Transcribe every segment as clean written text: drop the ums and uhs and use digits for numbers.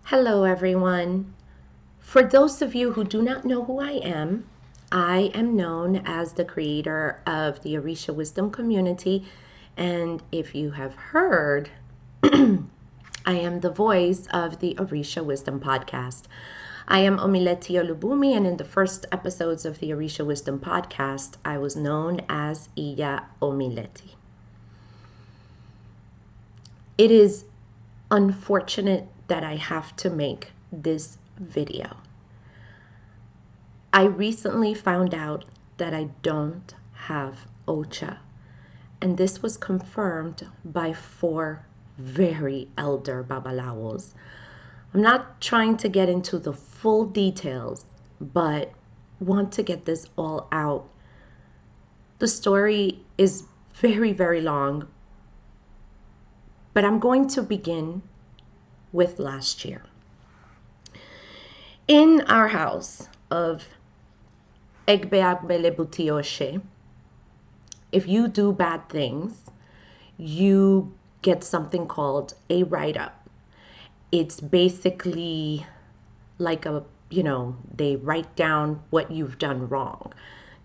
Hello, everyone. For those of you who do not know who I am known as the creator of the Orisha Wisdom community. And if you have heard, I am the voice of the Orisha Wisdom podcast. I am Omileti Olubumi, and in the first episodes of the Orisha Wisdom podcast, I was known as Iya Omileti. It is unfortunate that I have to make this video. I recently found out that I don't have Ocha, and this was confirmed by 4 very elder babalawos. I'm not trying to get into the full details, but want to get this all out. The story is very, very long, but I'm going to begin with last year. In our house of Egbeagbelebutioshe, if you do bad things, you get something called a write-up. It's basically like they write down what you've done wrong.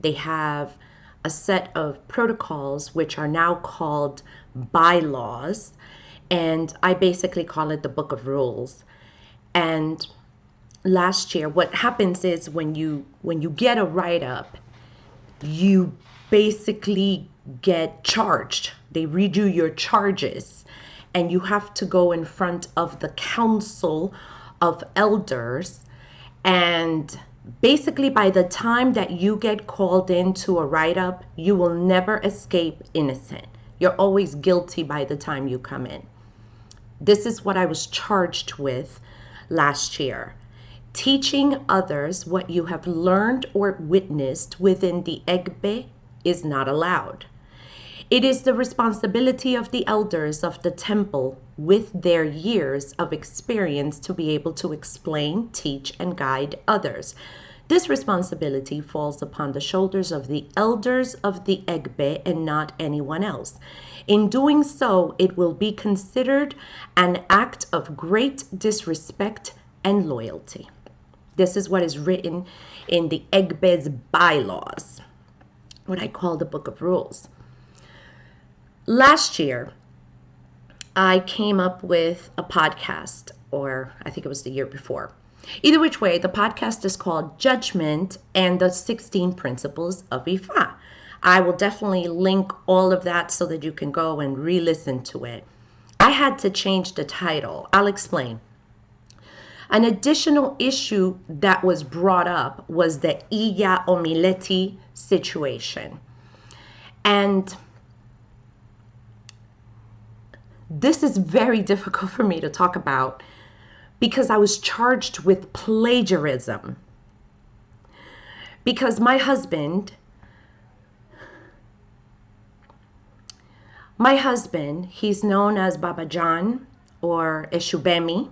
They have a set of protocols which are now called bylaws, and I basically call it the Book of Rules. And last year, what happens is when you get a write-up, you basically get charged. They read you your charges, and you have to go in front of the council of elders. And basically, by the time that you get called into a write-up, you will never escape innocent. You're always guilty by the time you come in. This is what I was charged with last year. Teaching others what you have learned or witnessed within the Egbe is not allowed. It is the responsibility of the elders of the temple with their years of experience to be able to explain, teach, and guide others. This responsibility falls upon the shoulders of the elders of the Egbe and not anyone else. In doing so, it will be considered an act of great disrespect and loyalty. This is what is written in the Egbe's bylaws, what I call the Book of Rules. Last year, I came up with a podcast, or I think it was the year before. Either which way, the podcast is called Judgment and the 16 Principles of Ifa. I will definitely link all of that so that you can go and re-listen to it. I had to change the title. I'll explain. An additional issue that was brought up was the Iya Omileti situation. And this is very difficult for me to talk about because I was charged with plagiarism. Because my husband, he's known as Baba John or Eshubemi.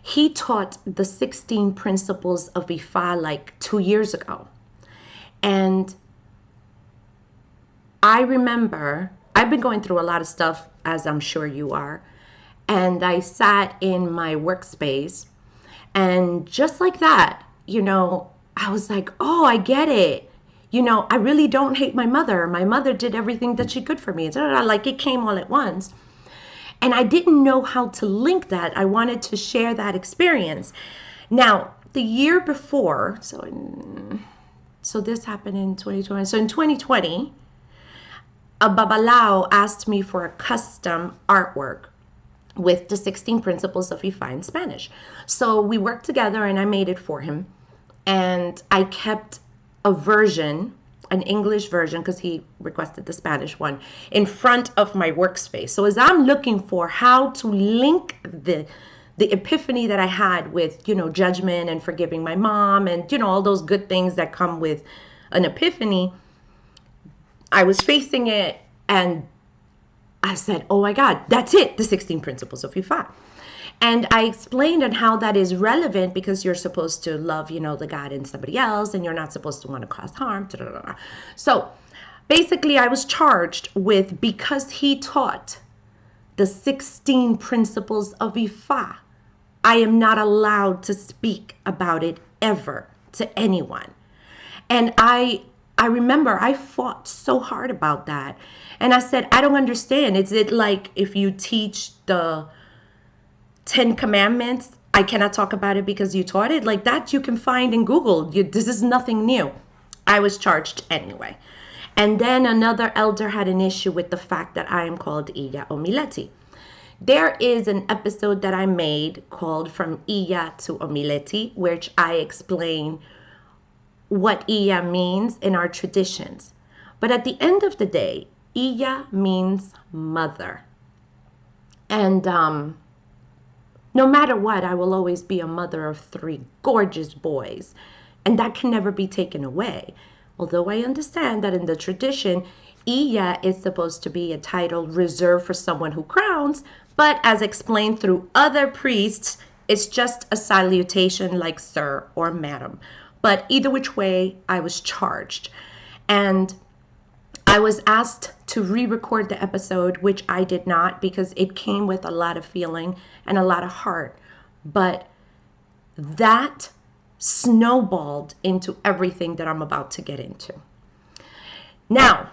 He taught the 16 principles of Ifa like 2 years ago. And I remember, I've been going through a lot of stuff, as I'm sure you are. And I sat in my workspace, and just like that, I was like, oh, I get it. I really don't hate my mother. My mother did everything that she could for me. Like it came all at once. And I didn't know how to link that. I wanted to share that experience. Now, the year before, so this happened in 2020. So in 2020, a babalao asked me for a custom artwork with the 16 principles of Ifa in Spanish. So we worked together and I made it for him. And I kept a version, an English version, because he requested the Spanish one, in front of my workspace. So as I'm looking for how to link the epiphany that I had with, judgment and forgiving my mom and, all those good things that come with an epiphany, I was facing it and I said, oh my God, that's it, the 16 principles of Ifa. And I explained on how that is relevant because you're supposed to love, the God in somebody else, and you're not supposed to want to cause harm. So basically I was charged with, because he taught the 16 principles of Ifa. I am not allowed to speak about it ever to anyone. And I remember I fought so hard about that. And I said, I don't understand. Is it like if you teach the 10 Commandments, I cannot talk about it because you taught it? Like that you can find in Google. This is nothing new. I was charged anyway. And then another elder had an issue with the fact that I am called Iya Omileti. There is an episode that I made called From Iya to Omileti, which I explain what Iya means in our traditions. But at the end of the day, Iya means mother. And no matter what, I will always be a mother of 3 gorgeous boys. And that can never be taken away. Although I understand that in the tradition, Iya is supposed to be a title reserved for someone who crowns, but as explained through other priests, it's just a salutation like sir or madam. But either which way, I was charged. And I was asked to re-record the episode, which I did not because it came with a lot of feeling and a lot of heart. But that snowballed into everything that I'm about to get into. Now,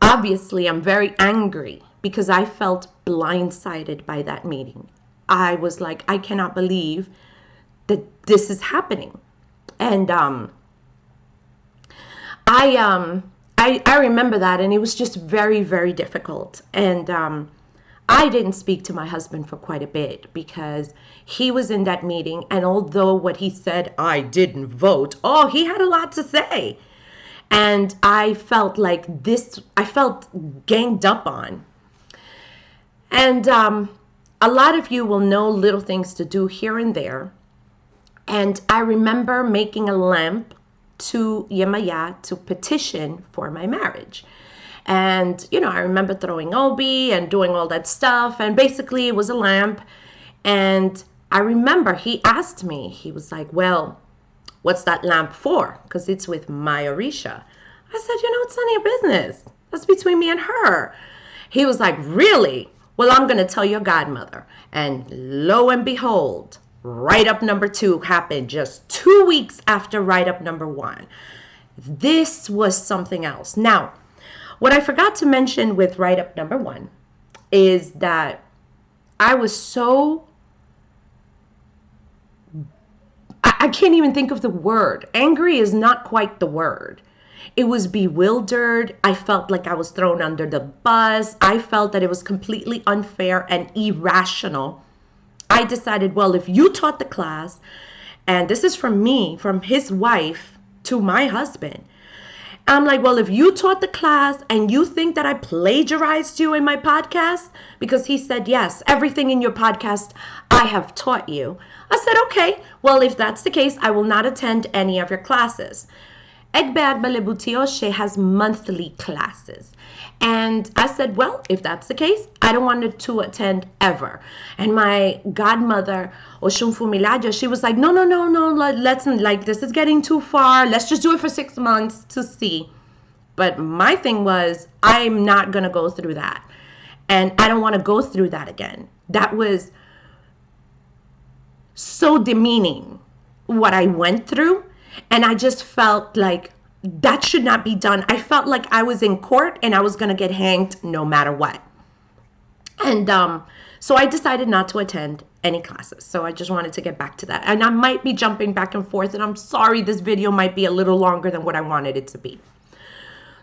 obviously, I'm very angry because I felt blindsided by that meeting. I was like, I cannot believe that this is happening. And I remember that, and it was just very, very difficult. And I didn't speak to my husband for quite a bit because he was in that meeting. And although what he said, I didn't vote, oh, he had a lot to say. And I felt like I felt ganged up on. And a lot of you will know little things to do here and there. And I remember making a lamp to Yemaya to petition for my marriage. And, I remember throwing obi and doing all that stuff. And basically it was a lamp. And I remember he asked me, he was like, well, what's that lamp for? Because it's with my Orisha. I said, it's none of your business. That's between me and her. He was like, really? Well, I'm going to tell your godmother. And lo and behold, write-up number 2 happened just 2 weeks after write-up number 1. This was something else. Now, what I forgot to mention with write-up number 1 is that I was so, I can't even think of the word. Angry is not quite the word. It was bewildered. I felt like I was thrown under the bus. I felt that it was completely unfair and irrational. I decided, well, if you taught the class, and this is from me, from his wife to my husband. I'm like, well, if you taught the class and you think that I plagiarized you in my podcast, because he said, yes, everything in your podcast I have taught you. I said, okay, well, if that's the case, I will not attend any of your classes. Egbert Balebutioshe has monthly classes. And I said, well, if that's the case, I don't want to attend ever. And my godmother, Oshunfumilaja, she was like, no, let's, like, this is getting too far. Let's just do it for 6 months to see. But my thing was, I'm not going to go through that. And I don't want to go through that again. That was so demeaning, what I went through. And I just felt like that should not be done. I felt like I was in court and I was going to get hanged no matter what. And so I decided not to attend any classes. So I just wanted to get back to that. And I might be jumping back and forth. And I'm sorry, this video might be a little longer than what I wanted it to be.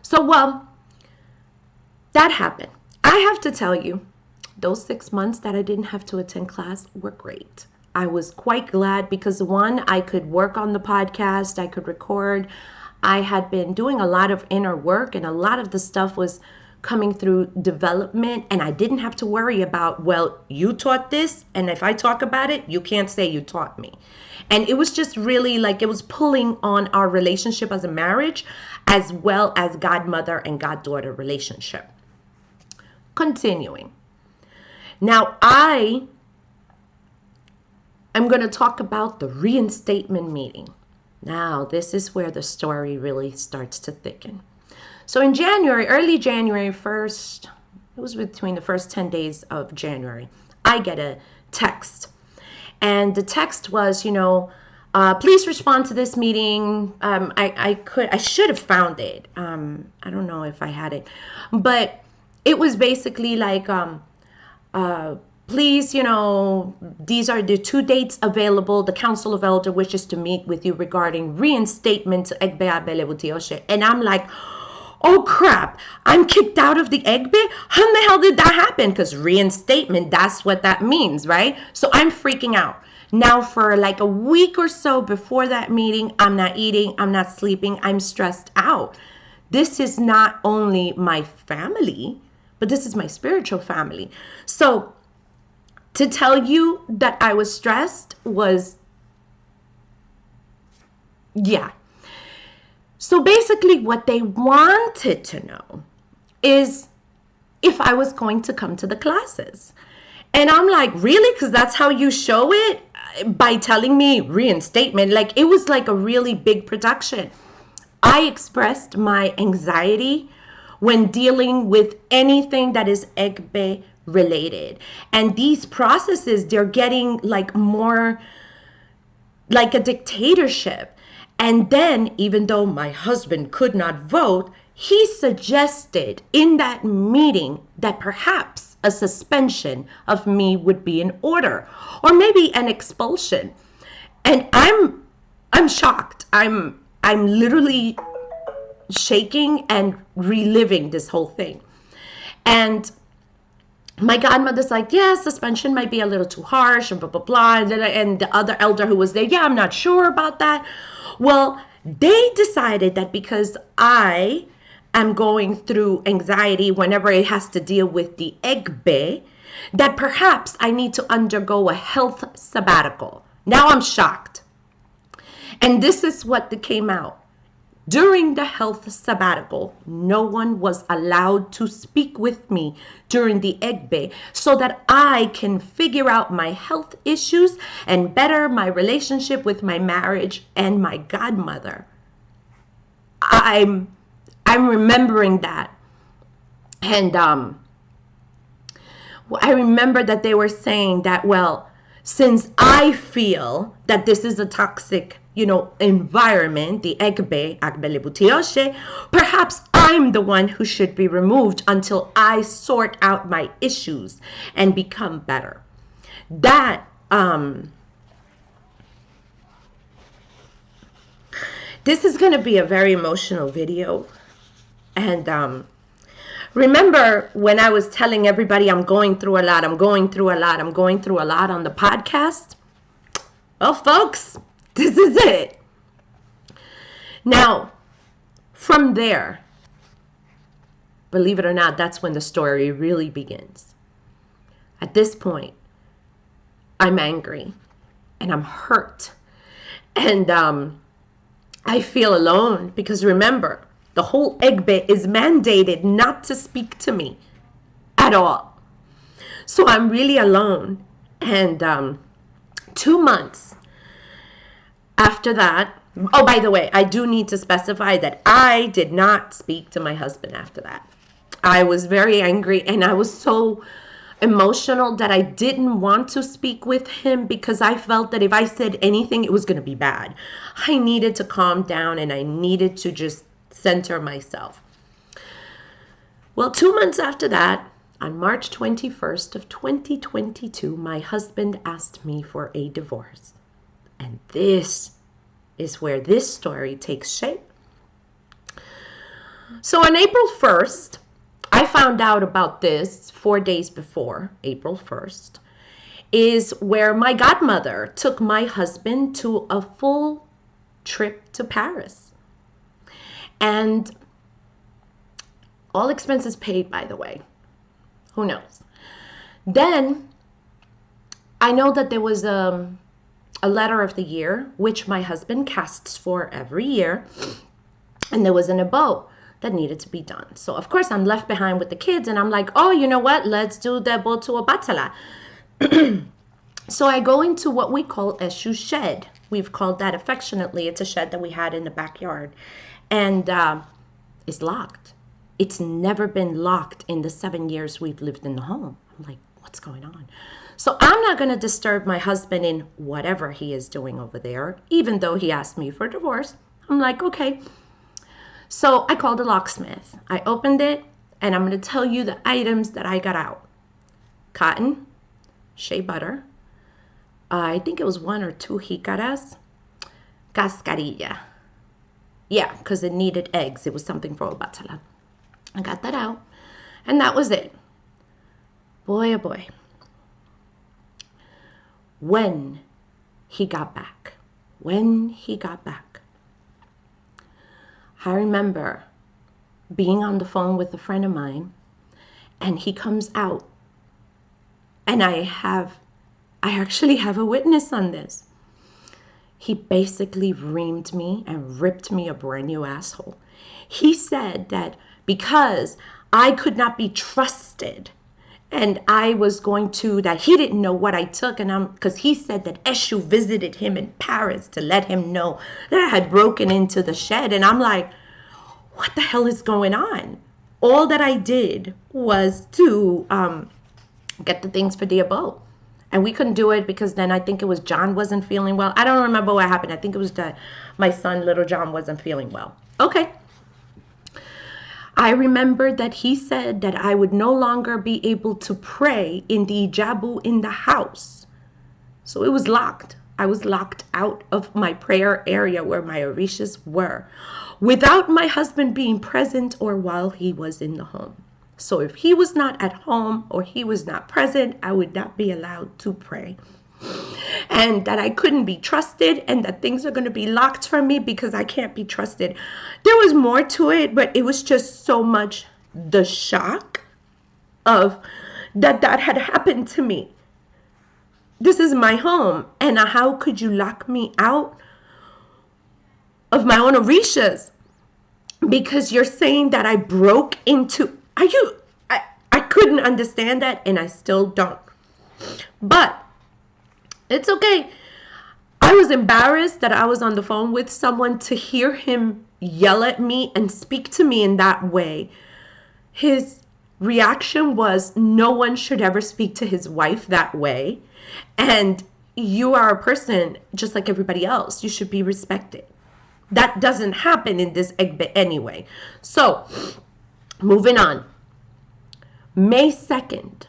So, well, that happened. I have to tell you, those 6 months that I didn't have to attend class were great. I was quite glad because, one, I could work on the podcast, I could record. I had been doing a lot of inner work, and a lot of the stuff was coming through development, and I didn't have to worry about, well, you taught this, and if I talk about it, you can't say you taught me. And it was just really like it was pulling on our relationship as a marriage, as well as godmother and goddaughter relationship. Continuing. Now, I'm going to talk about the reinstatement meeting. Now, this is where the story really starts to thicken. So in January, early January 1st, It was between the first 10 days of January. I get a text. And the text was, please respond to this meeting. I should have found it. I don't know if I had it, but it was basically like, please, these are the 2 dates available. The Council of Elder wishes to meet with you regarding reinstatement to Egbe. And I'm like, oh crap, I'm kicked out of the Egbe? How in the hell did that happen? Because reinstatement, that's what that means, right? So I'm freaking out. Now for like a week or so before that meeting, I'm not eating, I'm not sleeping, I'm stressed out. This is not only my family, but this is my spiritual family. So to tell you that I was stressed was, yeah. So basically what they wanted to know is if I was going to come to the classes. And I'm like, really? Because that's how you show it? By telling me reinstatement. Like, it was like a really big production. I expressed my anxiety when dealing with anything that is Egbe related. And these processes, they're getting like more like a dictatorship. And then, even though my husband could not vote, he suggested in that meeting that perhaps a suspension of me would be in order, or maybe an expulsion. And I'm shocked. I'm literally shaking and reliving this whole thing. And my godmother's like, yeah, suspension might be a little too harsh, and blah, blah, blah. And the other elder who was there, yeah, I'm not sure about that. Well, they decided that because I am going through anxiety whenever it has to deal with the Egbe, that perhaps I need to undergo a health sabbatical. Now I'm shocked. And this is what came out. During the health sabbatical, no one was allowed to speak with me during the Egbe so that I can figure out my health issues and better my relationship with my marriage and my godmother. I'm remembering that. And I remember that they were saying that, well, since I feel that this is a toxic environment, the Egbe, perhaps I'm the one who should be removed until I sort out my issues and become better. That, this is going to be a very emotional video. And remember when I was telling everybody I'm going through a lot on the podcast? Well, folks, this is it. Now, from there, believe it or not, that's when the story really begins. At this point, I'm angry and I'm hurt. And I feel alone because remember, the whole Egbe is mandated not to speak to me at all. So I'm really alone. And 2 months after that, oh, by the way, I do need to specify that I did not speak to my husband after that. I was very angry and I was so emotional that I didn't want to speak with him because I felt that if I said anything, it was going to be bad. I needed to calm down and I needed to just center myself. Well, 2 months after that, on March 21st of 2022, my husband asked me for a divorce. And this is where this story takes shape. So on April 1st, I found out about this 4 days before April 1st, is where my godmother took my husband to a full trip to Paris. And all expenses paid, by the way. Who knows? Then I know that there was a letter of the year, which my husband casts for every year. And there was an abo that needed to be done. So of course I'm left behind with the kids and I'm like, oh, you know what? Let's do the abo to a batala. So I go into what we call Eshu shed. We've called that affectionately. It's a shed that we had in the backyard. And it's locked. it's never been locked in the 7 years we've lived in the home. I'm like, what's going on? So I'm not going to disturb my husband in whatever he is doing over there, even though he asked me for divorce. I'm like, okay. So I called a locksmith. I opened it, and I'm going to tell you the items that I got out. Cotton, shea butter, I think it was 1 or 2 jicaras, cascarilla. Yeah, because it needed eggs. It was something for Obatala. I got that out, and that was it. Boy, oh boy. When he got back, I remember being on the phone with a friend of mine, and he comes out, and I actually have a witness on this. He basically reamed me and ripped me a brand new asshole. He said that because I could not be trusted, and I was going to, that he didn't know what I took, and because he said that Eshu visited him in Paris to let him know that I had broken into the shed. And I'm like, what the hell is going on? All that I did was to get the things for Diabo. And we couldn't do it because then I think it was John wasn't feeling well. I don't remember what happened. I think it was that my son, little John, wasn't feeling well. Okay. I remember that he said that I would no longer be able to pray in the Ijabu in the house. So it was locked. I was locked out of my prayer area where my Orishas were, without my husband being present or while he was in the home. So if he was not at home or he was not present, I would not be allowed to pray. And that I couldn't be trusted, and that things are going to be locked from me because I can't be trusted. There was more to it, but it was just so much the shock of that had happened to me. This is my home, and how could you lock me out of my own Orishas because you're saying that I broke into... I couldn't understand that, and I still don't. But it's okay. I was embarrassed that I was on the phone with someone to hear him yell at me and speak to me in that way. His reaction was, no one should ever speak to his wife that way. And you are a person just like everybody else. You should be respected. That doesn't happen in this Egbe anyway. So, moving on. May 2nd,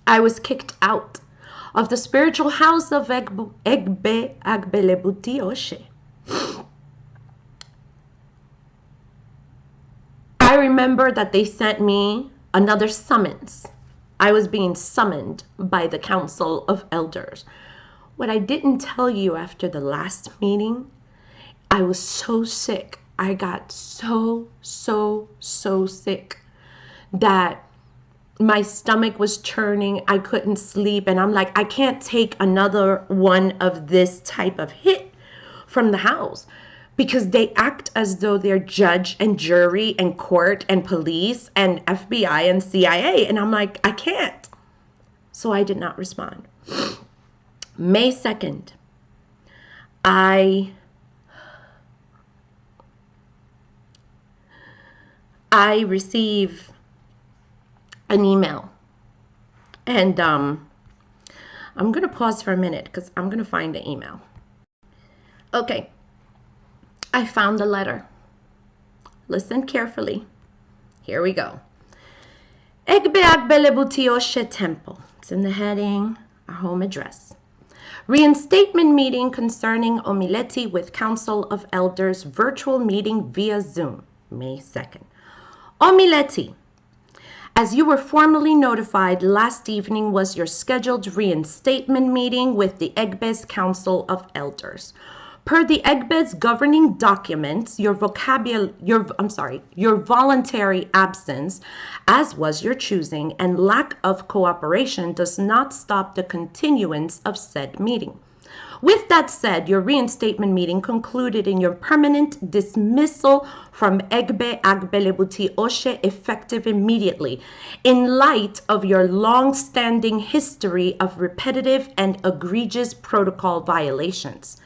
I was kicked out of the spiritual house of Egbe Agbelebuti Oshe. I remember that they sent me another summons. I was being summoned by the Council of Elders. What I didn't tell you after the last meeting, I was so sick. I got so sick that my stomach was churning. I couldn't sleep. And I'm like, I can't take another one of this type of hit from the house, because they act as though they're judge and jury and court and police and FBI and CIA. And I'm like, I can't. So I did not respond. May 2nd, I receive an email, and I'm going to pause for a minute because I'm going to find the email. Okay, I found the letter. Listen carefully. Here we go. Egbe Agbelebuti Oshe Temple. It's in the heading, our home address. Reinstatement meeting concerning Omileti with Council of Elders virtual meeting via Zoom, May 2nd. Omileti, as you were formally notified, last evening was your scheduled reinstatement meeting with the Egbe's Council of Elders. Per the Egbe's governing documents, your voluntary absence, as was your choosing, and lack of cooperation does not stop the continuance of said meeting. With that said, your reinstatement meeting concluded in your permanent dismissal from Egbe Agbelebuti Oshe effective immediately, in light of your long-standing history of repetitive and egregious protocol violations.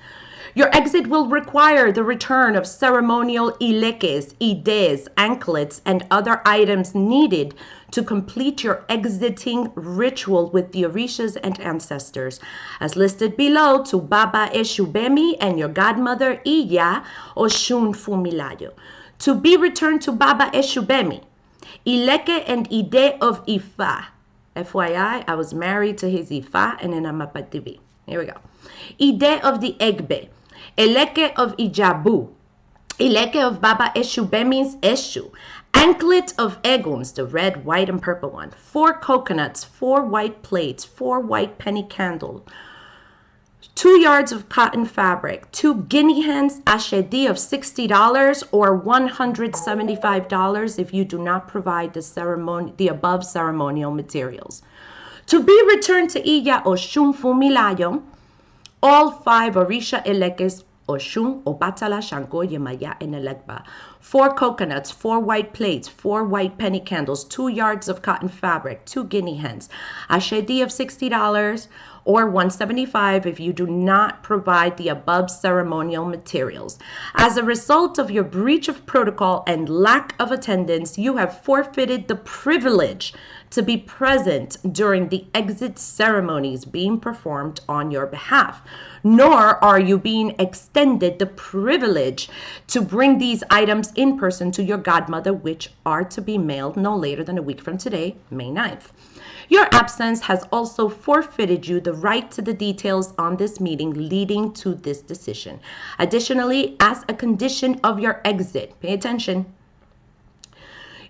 Your exit will require the return of ceremonial ilekes, ides, anklets, and other items needed to complete your exiting ritual with the Orishas and ancestors, as listed below to Baba Eshubemi and your godmother Iya Oshun Fumilayo. To be returned to Baba Eshubemi, Ileke and Ide of Ifa. FYI, I was married to his Ifa and in Amapativi. Here we go. Ide of the Egbe. Eleke of Ijabu. Ileke of Baba Eshubemi's Eshu. Anklet of Eguns, the red, white, and purple one. 4 coconuts, 4 white plates, 4 white penny candles. 2 yards of cotton fabric, 2 guinea hens, ashedi of $60 or $175 if you do not provide the above ceremonial materials. To be returned to Iya Oshun Fumilayo, all 5 Orisha Elekes, Oshun, Obatala, Shango, Yemaya, and Elekba. 4 coconuts, 4 white plates, 4 white penny candles, 2 yards of cotton fabric, 2 guinea hens, ashedi of $60 or $175 if you do not provide the above ceremonial materials. As a result of your breach of protocol and lack of attendance, you have forfeited the privilege to be present during the exit ceremonies being performed on your behalf, nor are you being extended the privilege to bring these items in person to your godmother, which are to be mailed no later than a week from today, May 9th. Your absence has also forfeited you the right to the details on this meeting leading to this decision. Additionally, as a condition of your exit, pay attention,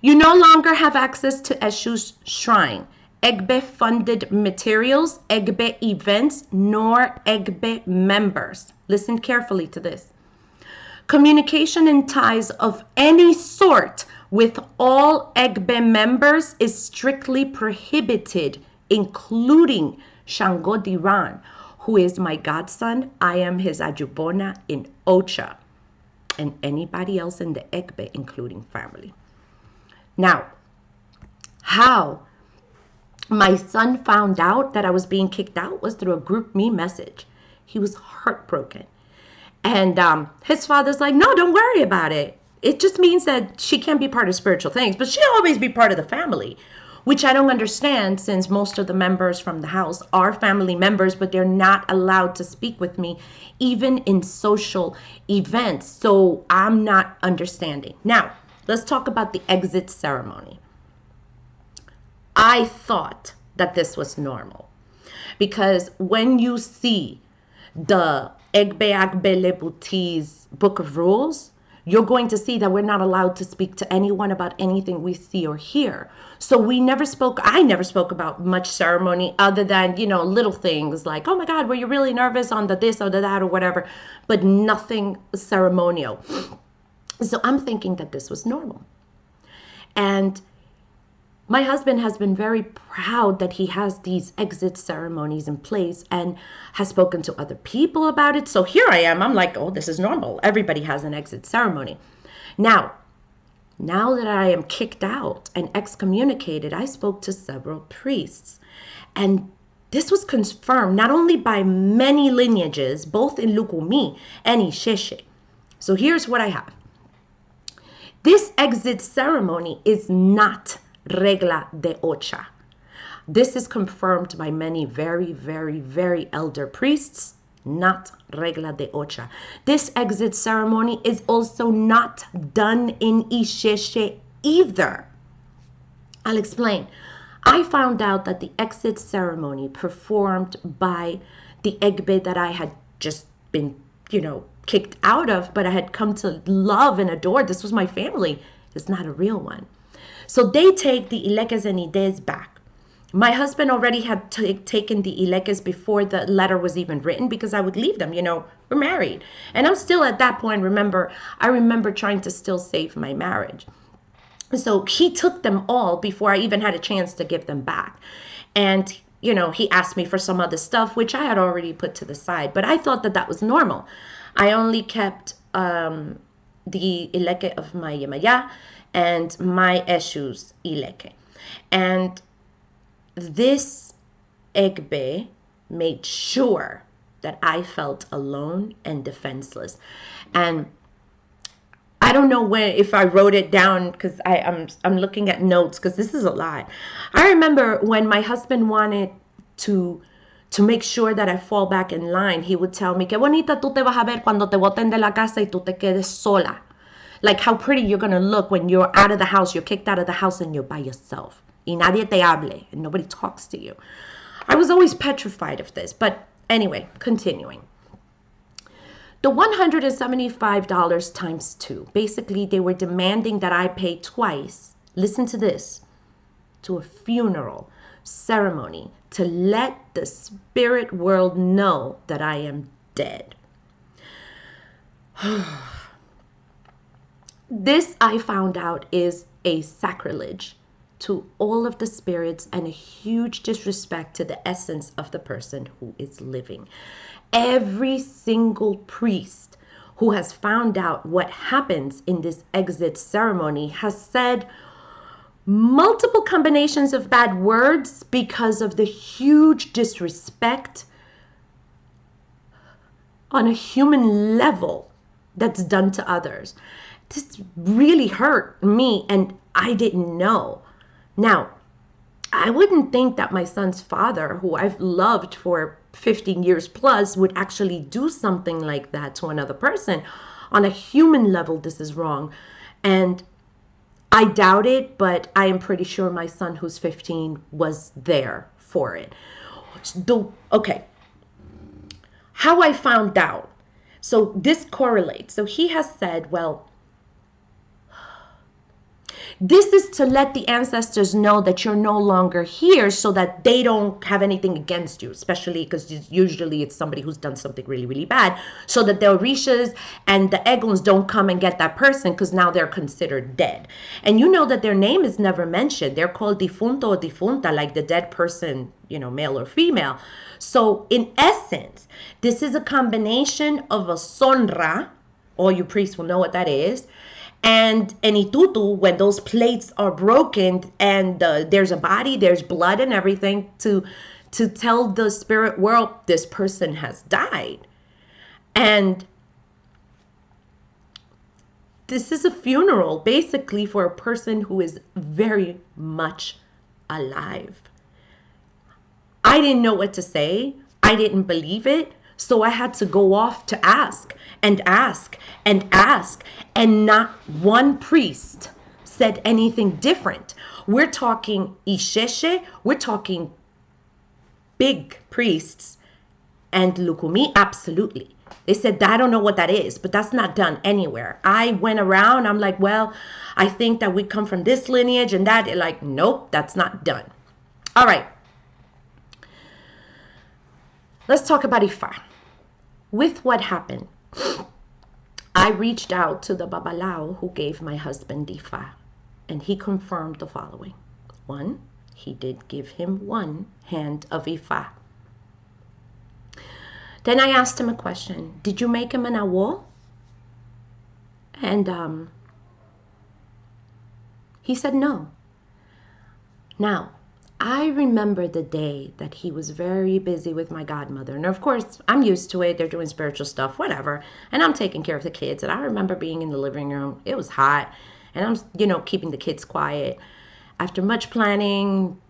you no longer have access to Eshu's shrine, Egbe funded materials, Egbe events, nor Egbe members. Listen carefully to this. Communication and ties of any sort with all Egbe members is strictly prohibited, including Shango Diran, who is my godson. I am his ajubona in Ocha, and anybody else in the Egbe, including family. Now, how my son found out that I was being kicked out was through a GroupMe message. He was heartbroken. And his father's like, no, don't worry about it. It just means that she can't be part of spiritual things, but she'll always be part of the family, which I don't understand since most of the members from the house are family members, but they're not allowed to speak with me, even in social events. So I'm not understanding. Now, let's talk about the exit ceremony. I thought that this was normal because when you see the Egbe Agbe Lebuti's book of rules, you're going to see that we're not allowed to speak to anyone about anything we see or hear. So I never spoke about much ceremony other than, little things like, oh my God, were you really nervous on the this or the that or whatever, but nothing ceremonial. So I'm thinking that this was normal. And my husband has been very proud that he has these exit ceremonies in place and has spoken to other people about it. So here I am. I'm like, oh, this is normal. Everybody has an exit ceremony. Now that I am kicked out and excommunicated, I spoke to several priests. And this was confirmed not only by many lineages, both in Lukumi and Isheshe. So here's what I have. This exit ceremony is not regla de ocha. This is confirmed by many very, very, very elder priests, not regla de ocha. This exit ceremony is also not done in Isheshe either. I'll explain. I found out that the exit ceremony performed by the Egbe that I had just been, kicked out of, but I had come to love and adore. This was my family. It's not a real one. So they take the Ilekes and Ides back. My husband already had taken the Ilekes before the letter was even written because I would leave them, we're married. And I'm still at that point, I remember trying to still save my marriage. So he took them all before I even had a chance to give them back. And, he asked me for some other stuff, which I had already put to the side. But I thought that was normal. I only kept the Ileke of my Yemaya and my Eshu's Ileke. And this Egbe made sure that I felt alone and defenseless. And I don't know if I wrote it down, because I'm looking at notes, because this is a lot. I remember when my husband wanted to make sure that I fall back in line, he would tell me, qué bonita tú te vas a ver cuando te boten de la casa y tú te quedes sola. Like how pretty you're going to look when you're out of the house, you're kicked out of the house and you're by yourself. Y nadie te hable, and nobody talks to you. I was always petrified of this, but anyway, continuing. The $175 times 2. Basically, they were demanding that I pay twice, listen to this, to a funeral ceremony to let the spirit world know that I am dead. This, I found out, is a sacrilege to all of the spirits and a huge disrespect to the essence of the person who is living. Every single priest who has found out what happens in this exit ceremony has said multiple combinations of bad words because of the huge disrespect on a human level that's done to others. This really hurt me, and I didn't know. Now, I wouldn't think that my son's father, who I've loved for 15 years plus, would actually do something like that to another person. On a human level, this is wrong. And I doubt it, but I am pretty sure my son, who's 15, was there for it. Okay. How I found out. So this correlates. So he has said, well, this is to let the ancestors know that you're no longer here so that they don't have anything against you, especially because usually it's somebody who's done something really, really bad, so that the Orishas and the Egons don't come and get that person because now they're considered dead. And you know that their name is never mentioned. They're called difunto or difunta, like the dead person, male or female. So in essence, this is a combination of a sonra, all you priests will know what that is, and an itutu, when those plates are broken and there's a body, there's blood and everything, to tell the spirit world this person has died. And this is a funeral basically for a person who is very much alive. I didn't know what to say. I didn't believe it. So I had to go off to ask and ask and ask. And not one priest said anything different. We're talking Isheshe, we're talking big priests, and Lukumi, absolutely. They said, I don't know what that is, but that's not done anywhere. I went around, I'm like, well, I think that we come from this lineage and that. They're like, nope, that's not done. All right. Let's talk about Ifa. With what happened, I reached out to the Babalao who gave my husband Ifa, and he confirmed the following. 1, he did give him 1 hand of Ifa. Then I asked him a question. Did you make him an awo? And he said no. Now, I remember the day that he was very busy with my godmother. And of course, I'm used to it. They're doing spiritual stuff, whatever. And I'm taking care of the kids. And I remember being in the living room. It was hot. And I'm, keeping the kids quiet. After much planning,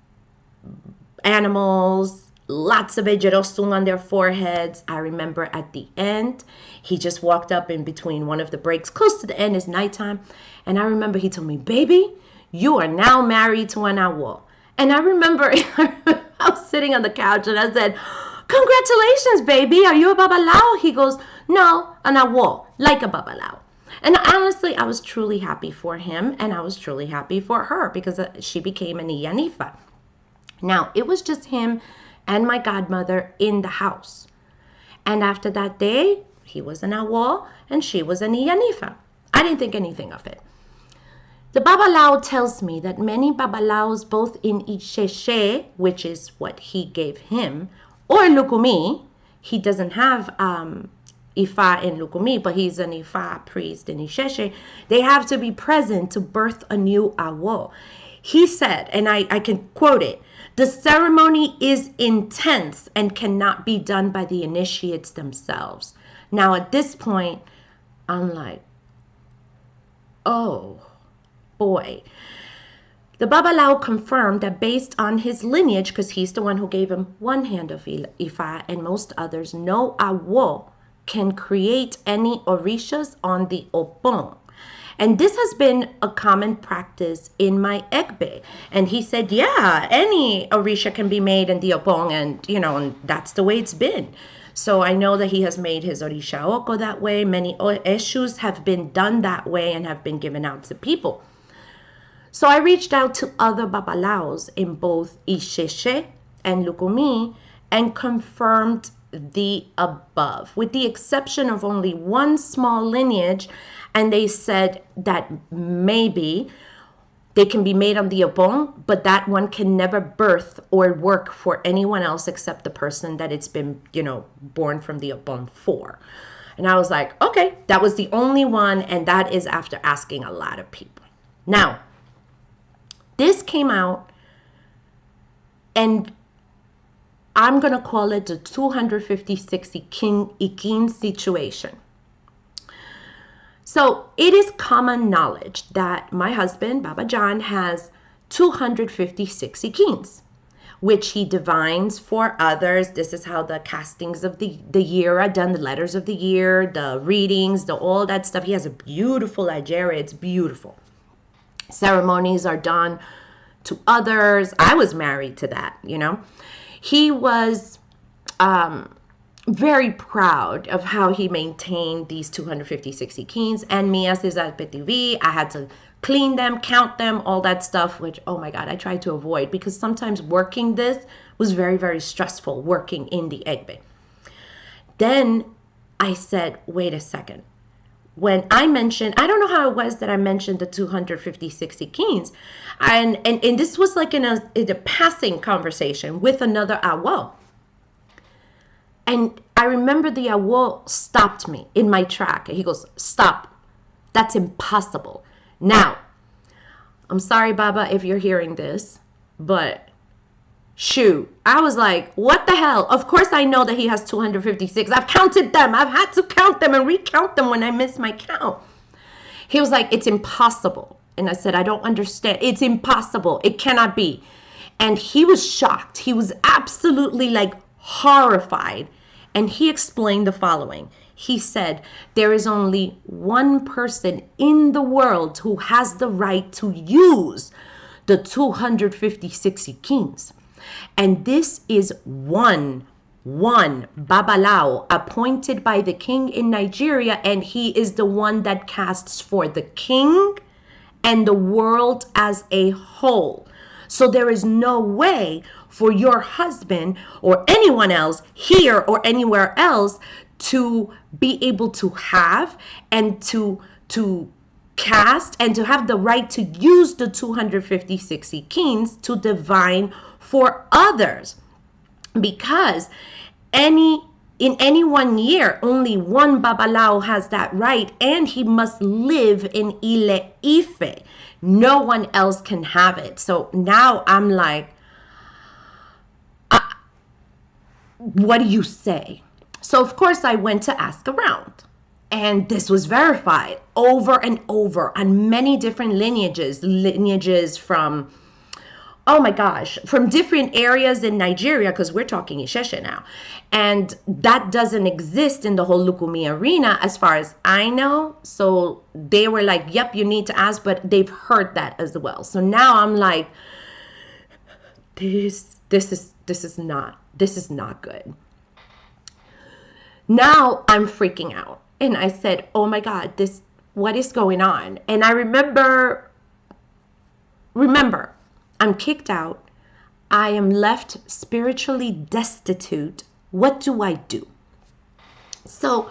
animals, lots of ejerosung on their foreheads. I remember at the end, he just walked up in between one of the breaks. Close to the end, it's nighttime. And I remember he told me, baby, you are now married to an awo. And I remember I was sitting on the couch and I said, congratulations, baby. Are you a babalao? He goes, no, an awo, like a babalao. And honestly, I was truly happy for him, and I was truly happy for her because she became an Iyanifa. Now, it was just him and my godmother in the house. And after that day, he was an awo and she was an Iyanifa. I didn't think anything of it. The Babalao tells me that many Babalaos, both in Isheshe, which is what he gave him, or Lukumi, he doesn't have Ifa in Lukumi, but he's an Ifa priest in Isheshe, they have to be present to birth a new awo. He said, and I can quote it, The ceremony is intense and cannot be done by the initiates themselves. Now, at this point, I'm like, oh boy. The Babalao confirmed that based on his lineage, because he's the one who gave him one hand of Ifa and most others, no Awo can create any Orishas on the Obon. And this has been a common practice in my Egbe. And he said, yeah, any Orisha can be made in the Obon, and and that's the way it's been. So I know that he has made his Orisha Oko that way. Many Eshus have been done that way and have been given out to people. So I reached out to other Babalaos in both Isheshe and Lukumi and confirmed the above, with the exception of only one small lineage, and they said that maybe they can be made on the Obon, but that one can never birth or work for anyone else except the person that it's been, born from the Obon for. And I was like, okay, that was the only one, and that is after asking a lot of people. Now, this came out, and I'm going to call it the 256 Ikin situation. So it is common knowledge that my husband, Baba John, has 256 Ikins, which he divines for others. This is how the castings of the year are done, the letters of the year, the readings, all that stuff. He has a beautiful Nigeria. It's beautiful. Ceremonies are done to others. I was married to that, He was very proud of how he maintained these 256 Ikins, and me as his PTV, I had to clean them, count them, all that stuff, which, oh my God, I tried to avoid, because sometimes working this was very, very stressful, working in the Egbe. Then I said, wait a second. When I mentioned, I don't know how it was that I mentioned the 256 Ikins, and this was like in a passing conversation with another Awo. And I remember the Awo stopped me in my track. He goes, stop. That's impossible. Now, I'm sorry, Baba, if you're hearing this, but shoot, I was like, what the hell? Of course I know that he has 256. I've counted them. I've had to count them and recount them when I miss my count. He was like, it's impossible. And I said, I don't understand. It's impossible. It cannot be. And he was shocked. He was absolutely like horrified. And he explained the following. He said, there is only one person in the world who has the right to use the 256 Ikins. And this is one Babalao appointed by the king in Nigeria, and he is the one that casts for the king and the world as a whole. So there is no way for your husband or anyone else here or anywhere else to be able to have and to cast and to have the right to use the 256 Ikins to divine for others, because in any 1 year, only one Babalao has that right, and he must live in Ile Ife. No one else can have it. So now I'm like, what do you say? So of course I went to ask around, and this was verified over and over on many different lineages from, oh my gosh, from different areas in Nigeria, because we're talking Isheshe now. And that doesn't exist in the whole Lukumi arena as far as I know. So they were like, yep, you need to ask, but they've heard that as well. So now I'm like, this is not good. Now I'm freaking out. And I said, oh my God, what is going on? And I remember, I'm kicked out. I am left spiritually destitute. What do I do? So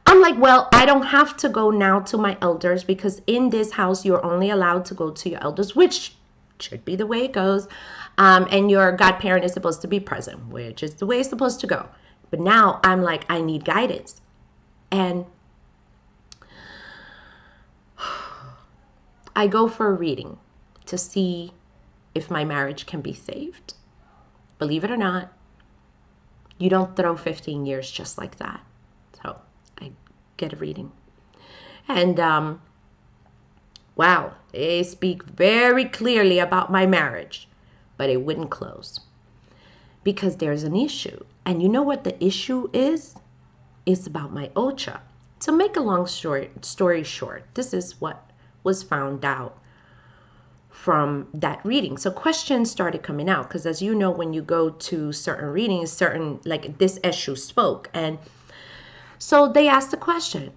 I'm like, well, I don't have to go now to my elders, because in this house, you're only allowed to go to your elders, which should be the way it goes. And your godparent is supposed to be present, which is the way it's supposed to go. But now I'm like, I need guidance. And I go for a reading to see if my marriage can be saved. Believe it or not, you don't throw 15 years just like that. So I get a reading. And wow, they speak very clearly about my marriage, but it wouldn't close because there's an issue. And you know what the issue is? It's about my Ocha. To make a long story short, this is what was found out from that reading. So questions started coming out because, as you know, when you go to certain readings, like this issue spoke. And so they asked the question,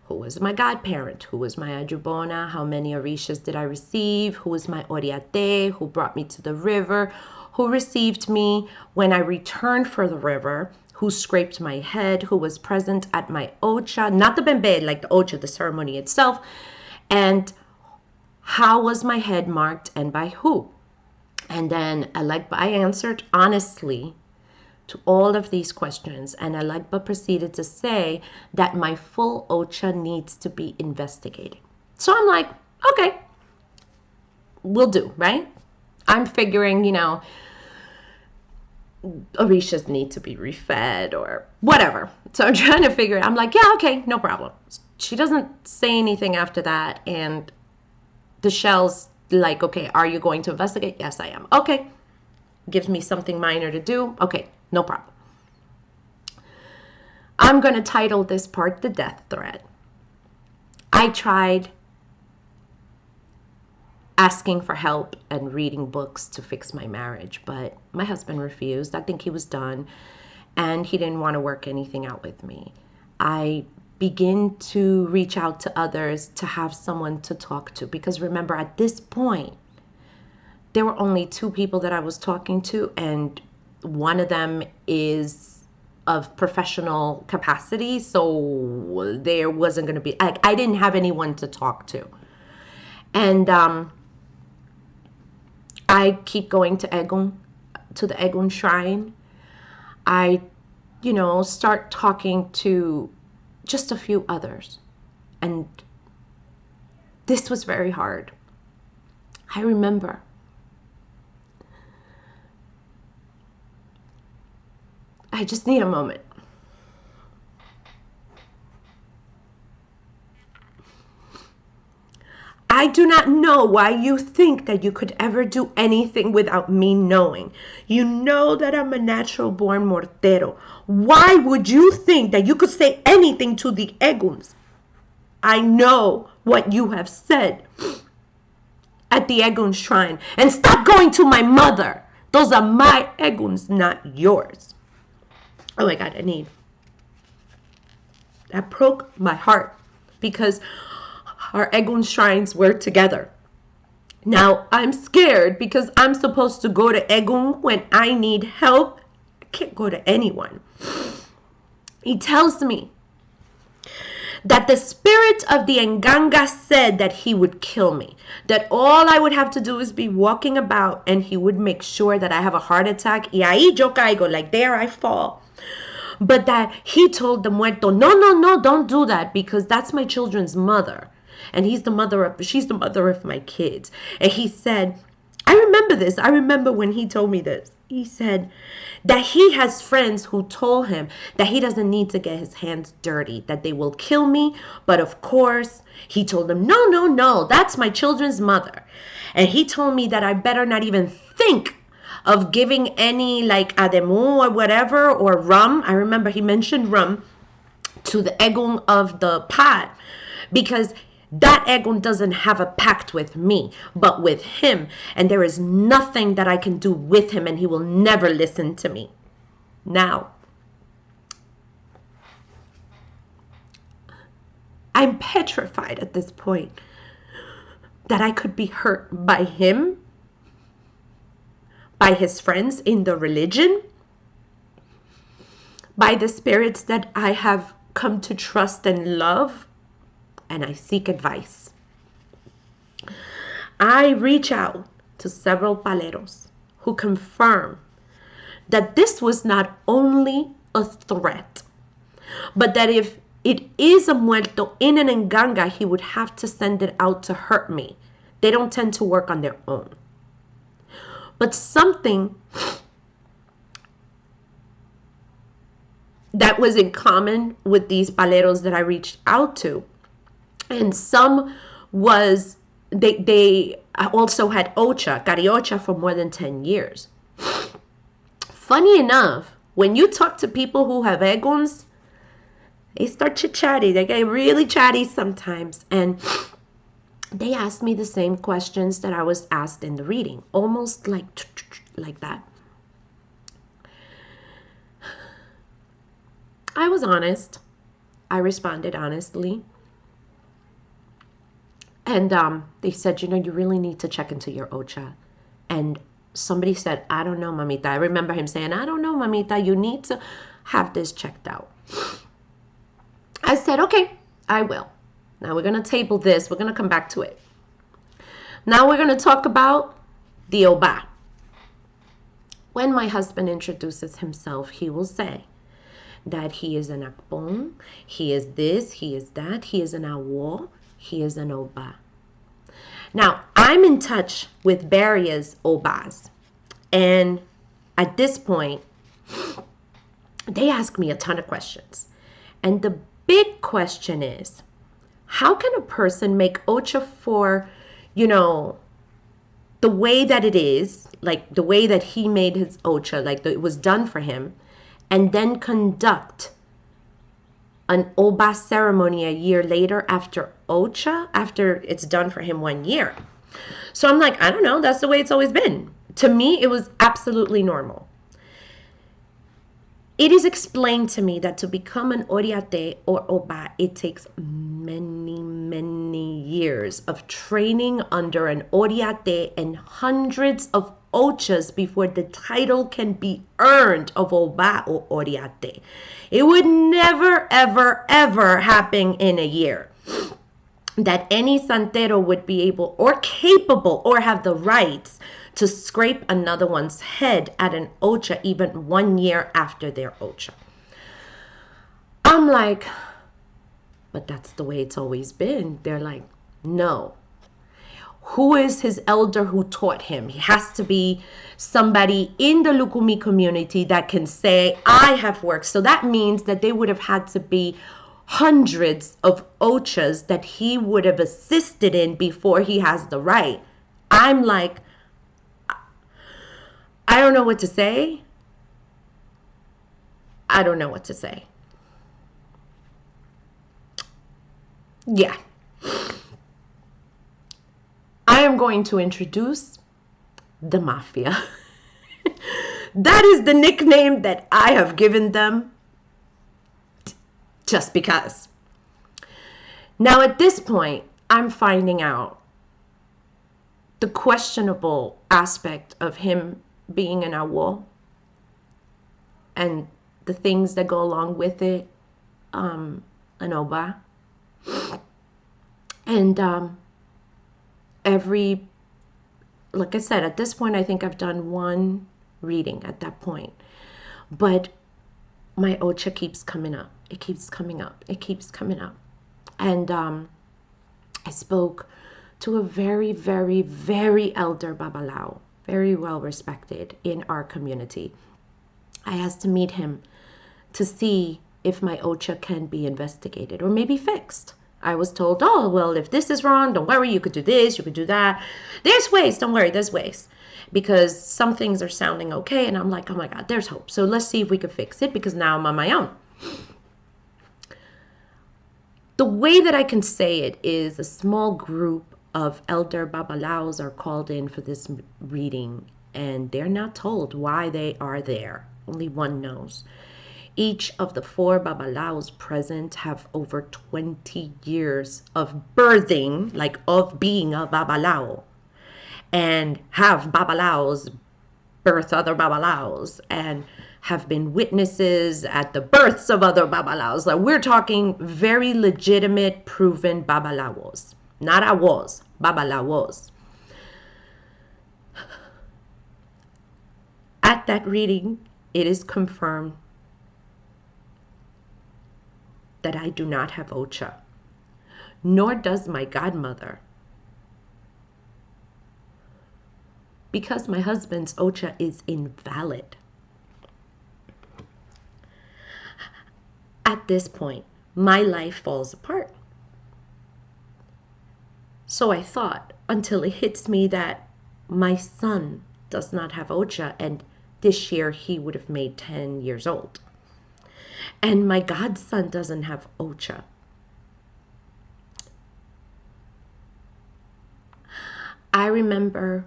who was my godparent? Who was my ajubona? How many orishas did I receive? Who was my oriate? Who brought me to the river? Who received me when I returned for the river? Who scraped my head? Who was present at my ocha? Not the bembe, like the ocha, the ceremony itself. And how was my head marked and by who? And then I answered honestly to all of these questions, and Alagba proceeded to say that my full Ocha needs to be investigated. So I'm like, okay, we'll do, right? I'm figuring, Orishas need to be refed or whatever. So I'm trying to figure it. I'm like, yeah, okay, no problem. She doesn't say anything after that, and the shell's like, okay, are you going to investigate? Yes, I am. Okay. Gives me something minor to do. Okay, no problem. I'm going to title this part The Death Threat. I tried asking for help and reading books to fix my marriage, but my husband refused. I think he was done, and he didn't want to work anything out with me. I begin to reach out to others to have someone to talk to, because remember, at this point, there were only two people that I was talking to, and one of them is of professional capacity, so there wasn't going to be, I didn't have anyone to talk to. And I keep going to Egun, to the Egun shrine. I, start talking to just a few others, and this was very hard. I remember I just need a moment. I do not know why you think that you could ever do anything without me knowing. You know that I'm a natural born mortero. Why would you think that you could say anything to the Eguns? I know what you have said at the Egun shrine. And stop going to my mother. Those are my Eguns, not yours. Oh my God, that broke my heart because our Egun shrines were together. Now I'm scared because I'm supposed to go to Egun when I need help. I can't go to anyone. He tells me that the spirit of the Nganga said that he would kill me, that all I would have to do is be walking about and he would make sure that I have a heart attack. Y ahí yo caigo, like there I fall. But that he told the muerto, no, don't do that, because that's my children's mother. And she's the mother of my kids. And he said, I remember this. I remember when he told me this. He said that he has friends who told him that he doesn't need to get his hands dirty, that they will kill me. But of course, he told them, no, that's my children's mother. And he told me that I better not even think of giving any like ademu or whatever, or rum. I remember he mentioned rum to the Egun of the pot, because that Egun doesn't have a pact with me, but with him. And there is nothing that I can do with him, and he will never listen to me. Now, I'm petrified at this point that I could be hurt by him, by his friends in the religion, by the spirits that I have come to trust and love, and I seek advice. I reach out to several paleros who confirm that this was not only a threat, but that if it is a muerto in an enganga, he would have to send it out to hurt me. They don't tend to work on their own. But something that was in common with these paleros that I reached out to, and some was they also had ocha, cariocha, for more than 10 years. Funny enough, when you talk to people who have eguns, they start chit-chatty. They get really chatty sometimes. And they asked me the same questions that I was asked in the reading, almost like that. I was honest. I responded honestly. And they said, you know, you really need to check into your ocha. And somebody said, I don't know, mamita. I remember him saying, I don't know, mamita. You need to have this checked out. I said, okay, I will. Now we're going to table this. We're going to come back to it. Now we're going to talk about the Oba. When my husband introduces himself, he will say that he is an akpon, he is this, he is that, he is an awo, he is an Oba. Now, I'm in touch with various Obas. And at this point, they ask me a ton of questions. And the big question is, how can a person make ocha for, you know, the way that it is, like the way that he made his ocha, like it was done for him, and then conduct an Oba ceremony a year later after ocha, after it's done for him 1 year? So I'm like, I don't know, that's the way it's always been. To me, it was absolutely normal. It is explained to me that to become an Oriate or Oba, it takes many, many years of training under an Oriate and hundreds of ochas before the title can be earned of Oba or Oriate. It would never, ever, ever happen in a year that any santero would be able or capable or have the rights to scrape another one's head at an ocha even 1 year after their ocha. I'm like, but that's the way it's always been. They're like, no. Who is his elder who taught him? He has to be somebody in the Lukumi community that can say, I have worked. So that means that they would have had to be hundreds of ochas that he would have assisted in before he has the right. I'm like, I don't know what to say. I don't know what to say. Yeah. I am going to introduce the mafia. That is the nickname that I have given them just because. Now at this point, I'm finding out the questionable aspect of him being an awo and the things that go along with it, an oba. And like I said, at this point, I think I've done one reading at that point. But my ocha keeps coming up. It keeps coming up. It keeps coming up. And I spoke to a very, very, very elder babalao, very well respected in our community. I asked to meet him to see if my ocha can be investigated or maybe fixed. I was told, oh, well, if this is wrong, don't worry, you could do this, you could do that. There's ways, don't worry, there's ways. Because some things are sounding okay, and I'm like, oh my God, there's hope. So let's see if we can fix it, because now I'm on my own. The way that I can say it is a small group of elder babalaos are called in for this reading, and they're not told why they are there. Only one knows. Each of the 4 babalaos present have over 20 years of birthing, like of being a babalao, and have babalaos birth other babalaos, and have been witnesses at the births of other babalaos. Like, we're talking very legitimate, proven babalaos, not awos, babalaos. At that reading, it is confirmed that I do not have ocha, nor does my godmother, because my husband's Ocha is invalid. At this point, my life falls apart. So I thought, until it hits me that my son does not have Ocha, and this year he would have made 10 years old. And my godson doesn't have Ocha. I remember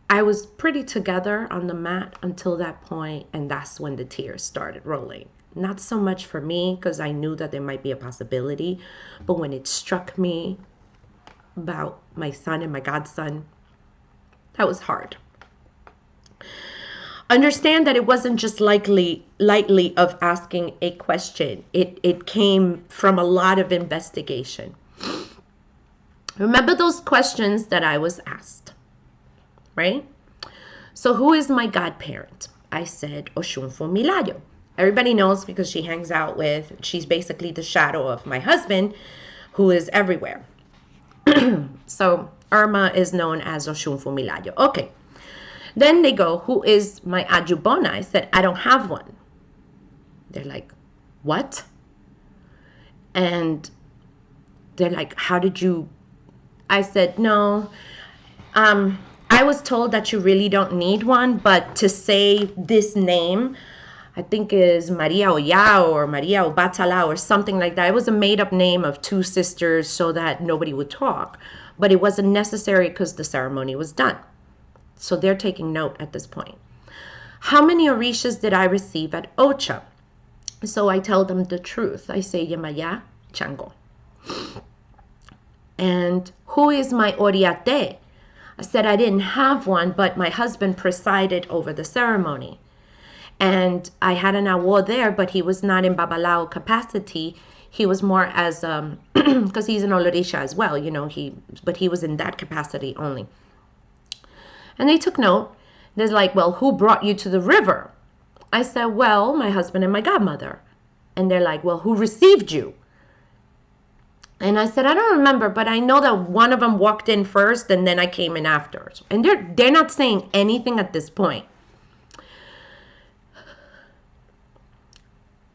I was pretty together on the mat until that point, and that's when the tears started rolling. Not so much for me, because I knew that there might be a possibility, but when it struck me about my son and my godson, that was hard. Understand that it wasn't just lightly of asking a question. It came from a lot of investigation. Remember those questions that I was asked, right? So who is my godparent? I said, Oshunfo Milayo. Everybody knows because she hangs out with, she's basically the shadow of my husband, who is everywhere. So Irma is known as Oshunfo Milayo. Okay. Then they go, who is my Ajubona? I said, I don't have one. They're like, what? And they're like, how did you? I said, no. I was told that you really don't need one, but to say this name, I think is Maria Oyao or Maria Obatala or something like that. It was a made-up name of two sisters so that nobody would talk. But it wasn't necessary because the ceremony was done. So they're taking note at this point. How many Orishas did I receive at Ocha? So I tell them the truth. I say Yemaya Chango. And who is my Oriate? I said I didn't have one, but my husband presided over the ceremony. And I had an awo there, but he was not in Babalao capacity. He was more as, because he's an Orisha as well, you know, but he was in that capacity only. And they took note. They're like, well, who brought you to the river? I said, well, my husband and my godmother. And they're like, well, who received you? And I said, I don't remember, but I know that one of them walked in first and then I came in after. And they're not saying anything at this point.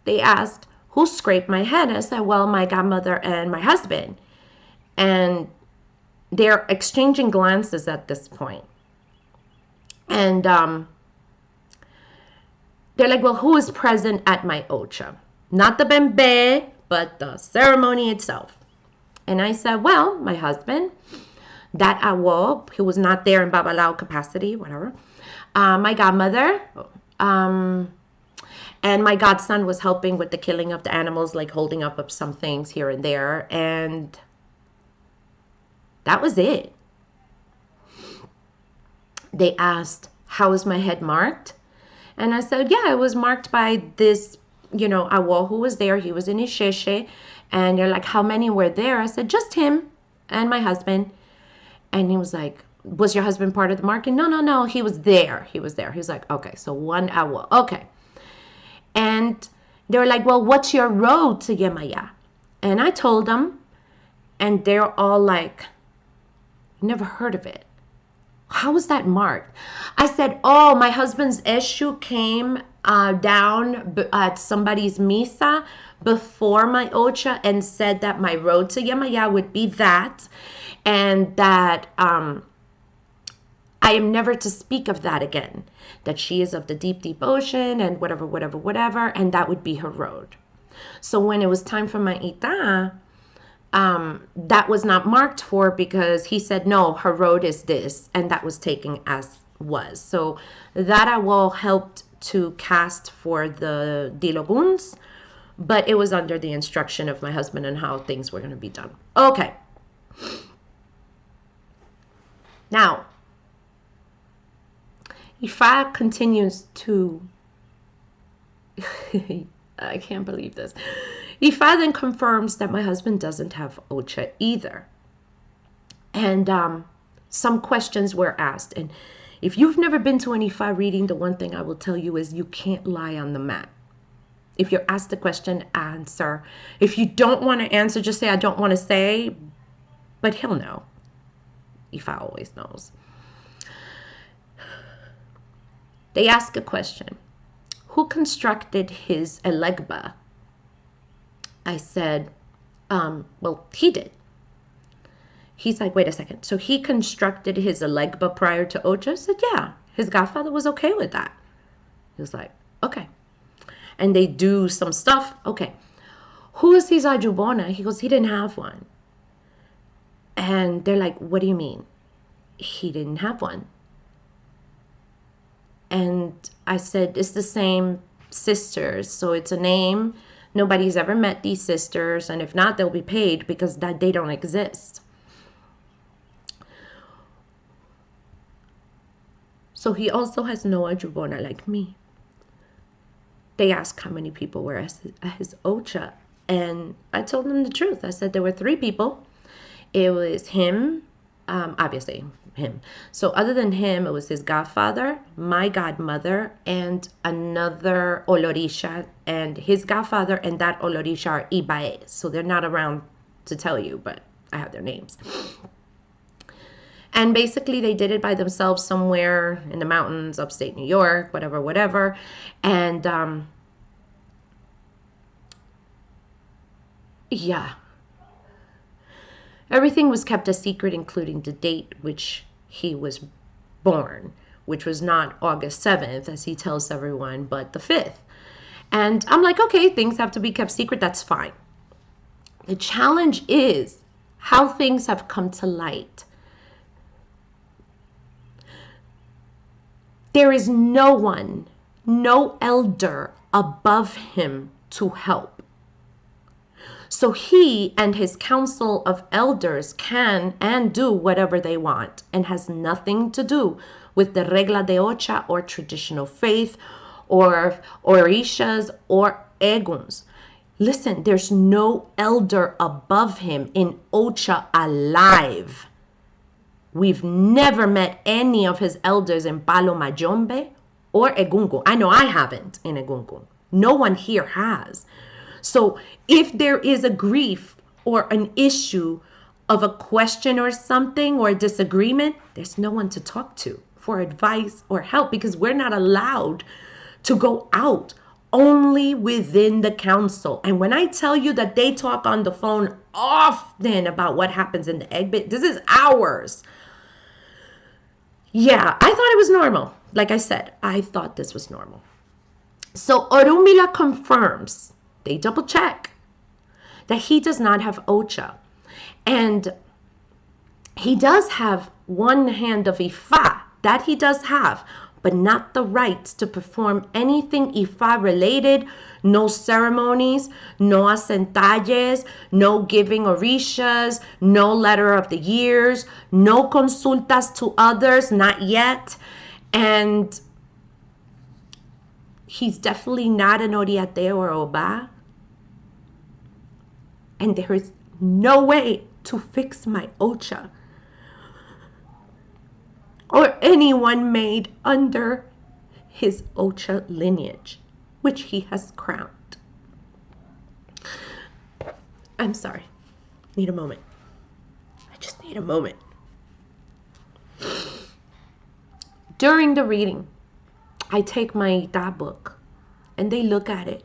They asked, who scraped my head? I said, well, my godmother and my husband. And they're exchanging glances at this point. And they're like, well, who is present at my Ocha? Not the bembe, but the ceremony itself. And I said, well, my husband, that awo, who was not there in Babalao capacity, whatever. My godmother, and my godson was helping with the killing of the animals, like holding up some things here and there. And that was it. They asked, how is my head marked? And I said, yeah, it was marked by this, awo who was there. He was in Isheshe. And they're like, how many were there? I said, just him and my husband. And he was like, was your husband part of the marking? No. He was there. He was like, okay, so 1 hour. Okay. And they were like, well, what's your road to Yemaya? And I told them, and they're all like, never heard of it. How was that marked? I said, oh, my husband's Eshu came down at somebody's Misa before my Ocha and said that my road to Yemaya would be that, and that I am never to speak of that again, that she is of the deep, deep ocean and whatever, and that would be her road. So when it was time for my Ita, that was not marked for because he said, no, her road is this, and that was taken as was. So that I will helped to cast for the Diloguns, but it was under the instruction of my husband and how things were going to be done. Okay. Now, Ifa continues to, I can't believe this. Ifa then confirms that my husband doesn't have Ocha either. And some questions were asked. And if you've never been to an Ifa reading, the one thing I will tell you is you can't lie on the mat. If you're asked a question, answer. If you don't want to answer, just say, I don't want to say, but he'll know. Ifa always knows. They ask a question. Who constructed his elegba? I said, well, he did. He's like, wait a second. So he constructed his elegba prior to Ocha? I said, yeah. His godfather was okay with that. He was like, okay. And they do some stuff. Okay. Who is his ajubona? He goes, he didn't have one. And they're like, what do you mean? He didn't have one. And I said, it's the same sisters. So it's a name. Nobody's ever met these sisters. And if not, they'll be paid because that they don't exist. So he also has no ajubona like me. They asked how many people were at his Ocha. And I told them the truth. I said there were 3 people. It was him, obviously him. So other than him, it was his godfather, my godmother, and another Olorisha. And his godfather and that Olorisha are Ibae. So they're not around to tell you, but I have their names. And basically they did it by themselves somewhere in the mountains, upstate New York, whatever. And yeah. Everything was kept a secret, including the date which he was born, which was not August 7th, as he tells everyone, but the 5th. And I'm like, okay, things have to be kept secret. That's fine. The challenge is how things have come to light. There is no one, no elder above him to help. So he and his council of elders can and do whatever they want and has nothing to do with the regla de ocha or traditional faith or orishas or eguns. Listen, there's no elder above him in Ocha alive. We've never met any of his elders in Palo Mayombe or Egungun. I know I haven't in Egungun. No one here has. So if there is a grief or an issue of a question or something or a disagreement, there's no one to talk to for advice or help because we're not allowed to go out, only within the council. And when I tell you that they talk on the phone often about what happens in the egg bit, this is ours. Yeah, I thought it was normal. Like I said, I thought this was normal. So Orunmila confirms, they double check, that he does not have Ocha. And he does have one hand of Ifa, that he does have, but not the rights to perform anything Ifa related, no ceremonies, no asentalles, no giving orishas, no letter of the years, no consultas to others, not yet. And he's definitely not an Oriate or Oba. And there is no way to fix my Ocha or anyone made under his Ocha lineage, which he has crowned. I'm sorry. Need a moment. I just need a moment. During the reading, I take my Ita book and they look at it.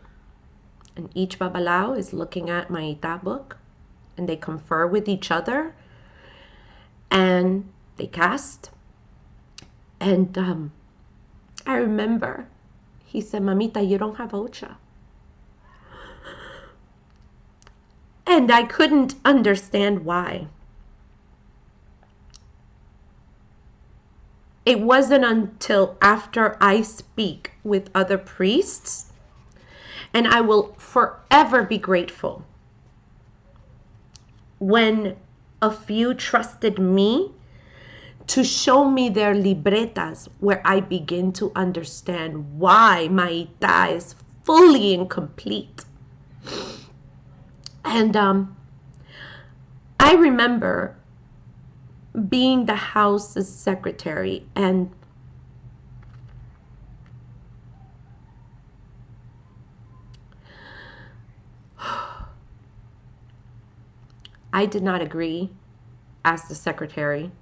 And each Babalao is looking at my Ita book and they confer with each other and they cast. And I remember he said, Mamita, you don't have Ocha. And I couldn't understand why. It wasn't until after I speak with other priests, and I will forever be grateful when a few trusted me to show me their libretas, where I begin to understand why my Ita is fully incomplete. And I remember being the house's secretary, and I did not agree as the secretary.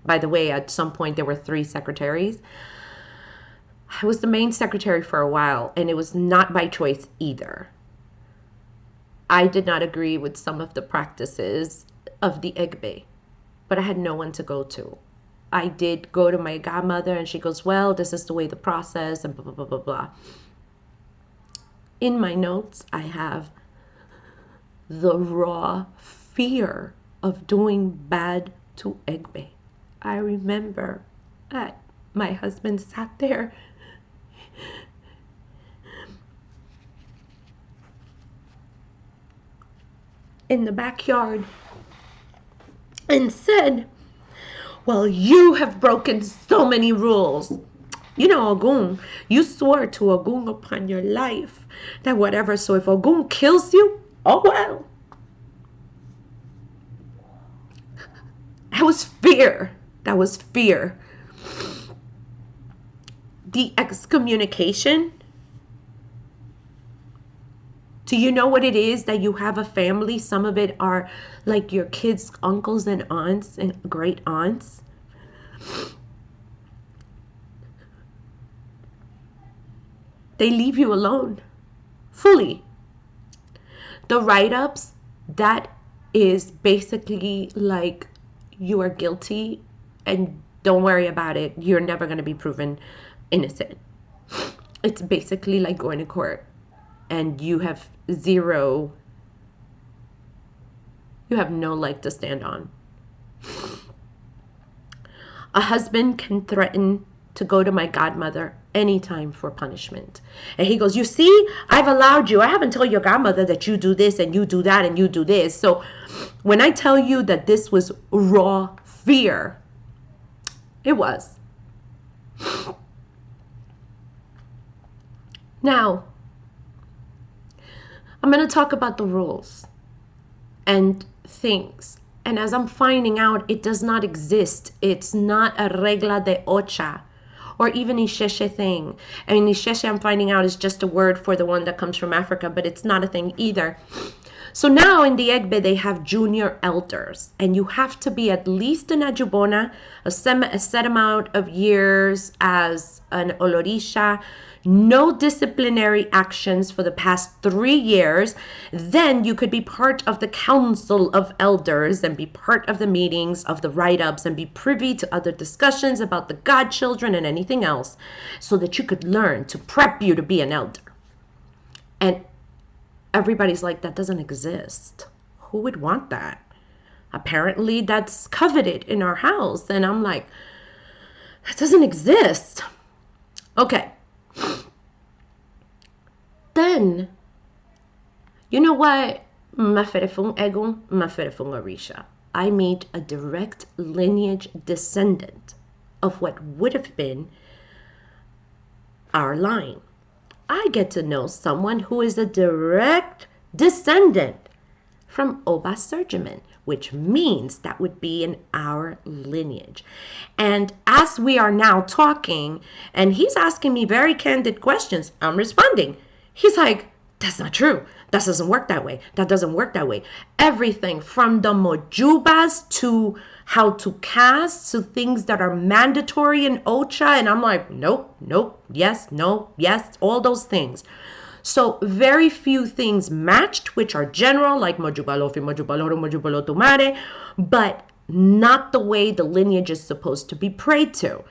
By the way, at some point there were 3 secretaries. I was the main secretary for a while, and it was not by choice either. I did not agree with some of the practices of the Egbe, but I had no one to go to. I did go to my godmother, and she goes, well, this is the way the process, and blah, blah, blah, blah, blah. In my notes, I have the raw fear of doing bad to Egbe. I remember that my husband sat there in the backyard and said, well, you have broken so many rules. You know, Ogun, you swore to Ogun upon your life that whatever, so if Ogun kills you, oh well. That was fear. That was fear. The excommunication. Do you know what it is that you have a family? Some of it are like your kids' uncles and aunts and great aunts. They leave you alone, fully. The write-ups, that is basically like you are guilty and don't worry about it. You're never going to be proven innocent. It's basically like going to court and you have no leg to stand on. A husband can threaten to go to my godmother anytime for punishment. And he goes, you see, I've allowed you. I haven't told your godmother that you do this and you do that and you do this. So when I tell you that this was raw fear, it was. Now, I'm going to talk about the rules and things. And as I'm finding out, it does not exist. It's not a regla de ocha or even Isheshe thing. I mean, Isheshe, I'm finding out, is just a word for the one that comes from Africa, but it's not a thing either. So now in the Egbe, they have junior elders, and you have to be at least an Ajubona, a set amount of years as an Olorisha, no disciplinary actions for the past 3 years. Then you could be part of the council of elders and be part of the meetings of the write-ups and be privy to other discussions about the godchildren and anything else so that you could learn to prep you to be an elder. And everybody's like, that doesn't exist. Who would want that? Apparently that's coveted in our house. And I'm like, that doesn't exist. Okay. Then, you know what? Maferefung Egun, Maferefung Orisha. I meet a direct lineage descendant of what would have been our line. I get to know someone who is a direct descendant from Oba Surgiman, which means that would be in our lineage. And as we are now talking, and he's asking me very candid questions, I'm responding. He's like, that's not true. That doesn't work that way. That doesn't work that way. Everything from the mojubas to how to cast to things that are mandatory in Ocha. And I'm like, nope, nope, yes, no, yes, all those things. So very few things matched, which are general, like mojubalofi, mojubaloro, mojubalotumare, but not the way the lineage is supposed to be prayed to.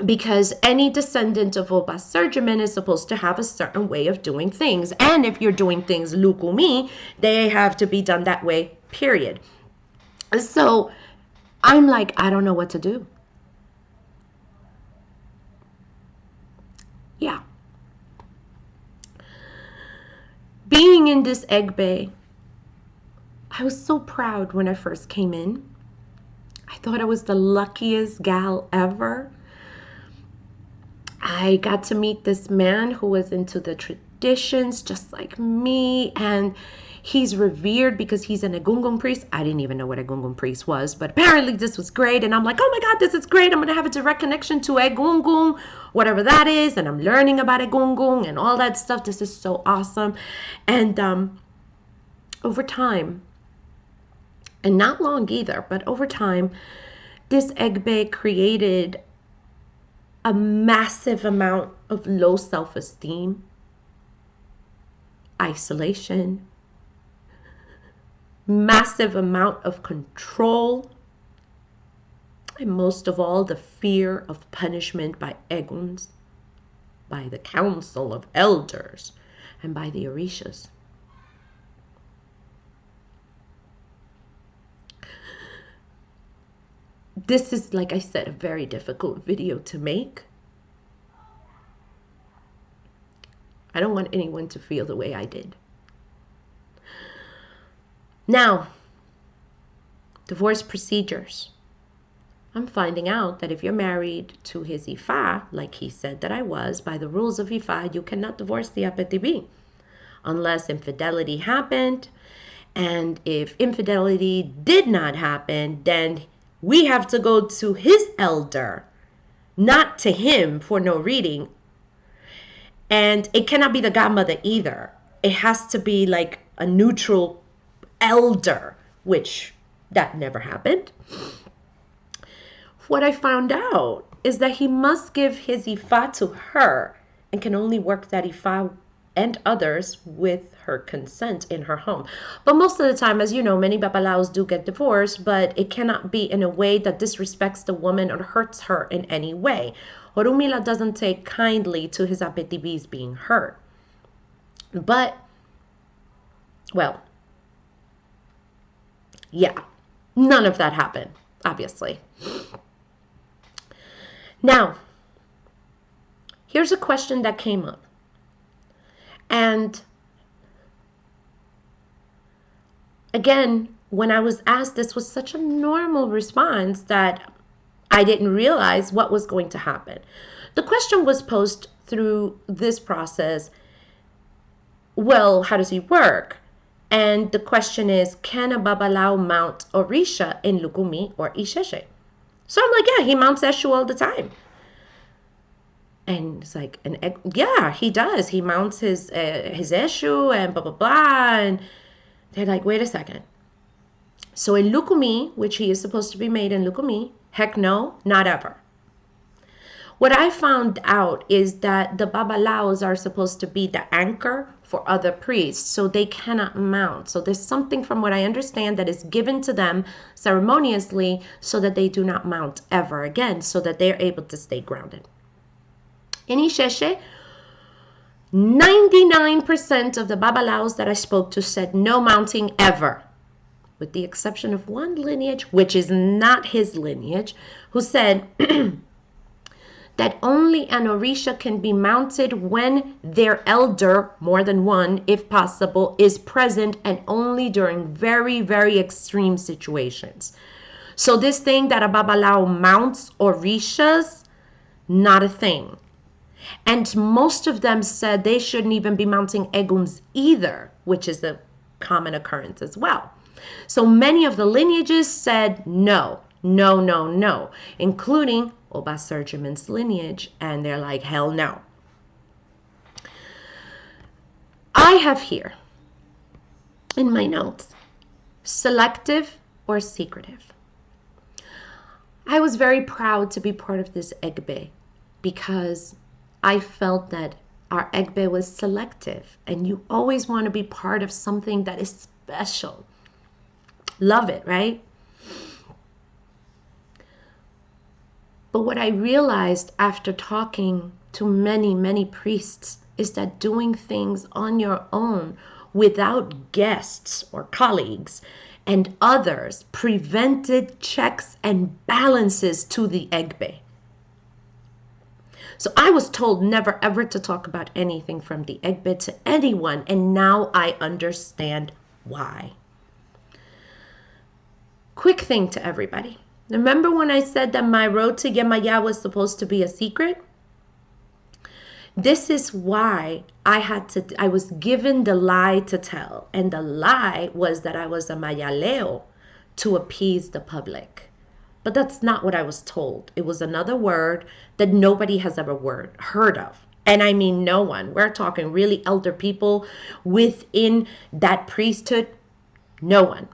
Because any descendant of Oba Surgiman is supposed to have a certain way of doing things. And if you're doing things lukumi, they have to be done that way, period. So I'm like, I don't know what to do. Yeah. Being in this Egbe, I was so proud when I first came in. I thought I was the luckiest gal ever. I got to meet this man who was into the traditions just like me, and he's revered because he's an Egungun priest. I didn't even know what Egungun priest was, but apparently this was great, and I'm like, oh my God, this is great. I'm going to have a direct connection to Egungun, whatever that is, and I'm learning about Egungun and all that stuff. This is so awesome. And over time, and not long either, but over time, this Egbe created a massive amount of low self-esteem, isolation, massive amount of control, and most of all, the fear of punishment by Eguns, by the council of elders, and by the Orishas. This is, like I said, a very difficult video to make. I don't want anyone to feel the way I did. Now, divorce procedures. I'm finding out that if you're married to his Ifa, like he said that I was, by the rules of Ifa, you cannot divorce the apetibi unless infidelity happened. And if infidelity did not happen, then we have to go to his elder, not to him for no reading. And it cannot be the godmother either. It has to be like a neutral elder, which that never happened. What I found out is that he must give his Ifa to her and can only work that Ifa and others with her consent in her home. But most of the time, as you know, many babalaos do get divorced, but it cannot be in a way that disrespects the woman or hurts her in any way. Orumila doesn't take kindly to his apetibis being hurt. But, well, yeah, none of that happened, obviously. Now, here's a question that came up. And again, when I was asked, this was such a normal response that I didn't realize what was going to happen. The question was posed through this process, well, how does he work? And the question is, can a babalao mount Orisha in Lukumi or Isheshe? So I'm like, yeah, he mounts Eshu all the time. And it's like, yeah, he does. He mounts his Eshu and blah, blah, blah. And they're like, wait a second. So in Lukumi, which he is supposed to be made in Lukumi, heck no, not ever. What I found out is that the babalaos are supposed to be the anchor for other priests, so they cannot mount. So there's something, from what I understand, that is given to them ceremoniously so that they do not mount ever again, so that they're able to stay grounded. In Isheshe, 99% of the babalaos that I spoke to said no mounting ever, with the exception of one lineage, which is not his lineage, who said that only an Orisha can be mounted when their elder, more than one if possible, is present, and only during very, very extreme situations. So this thing that a babalao mounts Orishas, not a thing. And most of them said they shouldn't even be mounting Eguns either, which is a common occurrence as well. So many of the lineages said no, no, no, no, including Oba Surgiman's lineage, and they're like, hell no. I have here in my notes, selective or secretive. I was very proud to be part of this Egbe because I felt that our Egbe was selective, and you always want to be part of something that is special. Love it, right? But what I realized after talking to many, many priests is that doing things on your own without guests or colleagues and others prevented checks and balances to the Egbe. So I was told never ever to talk about anything from the Egbe to anyone, and now I understand why. Quick thing to everybody. Remember when I said that my road to Yemaya was supposed to be a secret? This is why I was given the lie to tell. And the lie was that I was a Mayaleo to appease the public. But that's not what I was told. It was another word that nobody has ever heard of. And I mean no one. We're talking really elder people within that priesthood. No one.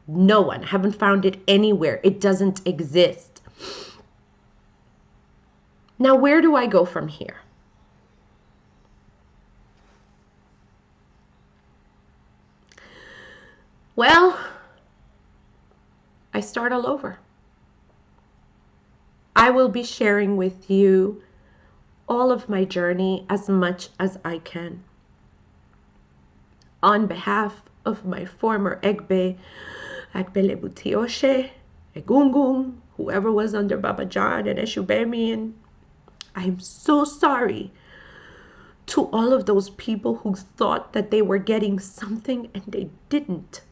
No one. I haven't found it anywhere. It doesn't exist. Now, where do I go from here? Well, I start all over. I will be sharing with you all of my journey as much as I can. On behalf of my former Egbe, Butioshe, Egungun, whoever was under Baba John and Eshubemi, and I'm so sorry to all of those people who thought that they were getting something and they didn't.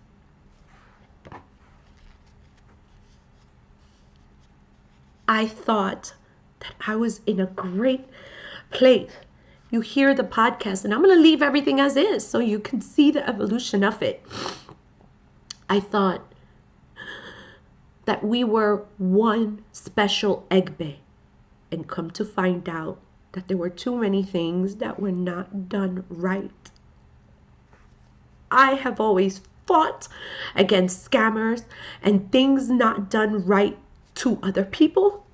I thought that I was in a great place. You hear the podcast, and I'm going to leave everything as is so you can see the evolution of it. I thought that we were one special Egbe, and come to find out that there were too many things that were not done right. I have always fought against scammers and things not done right to other people.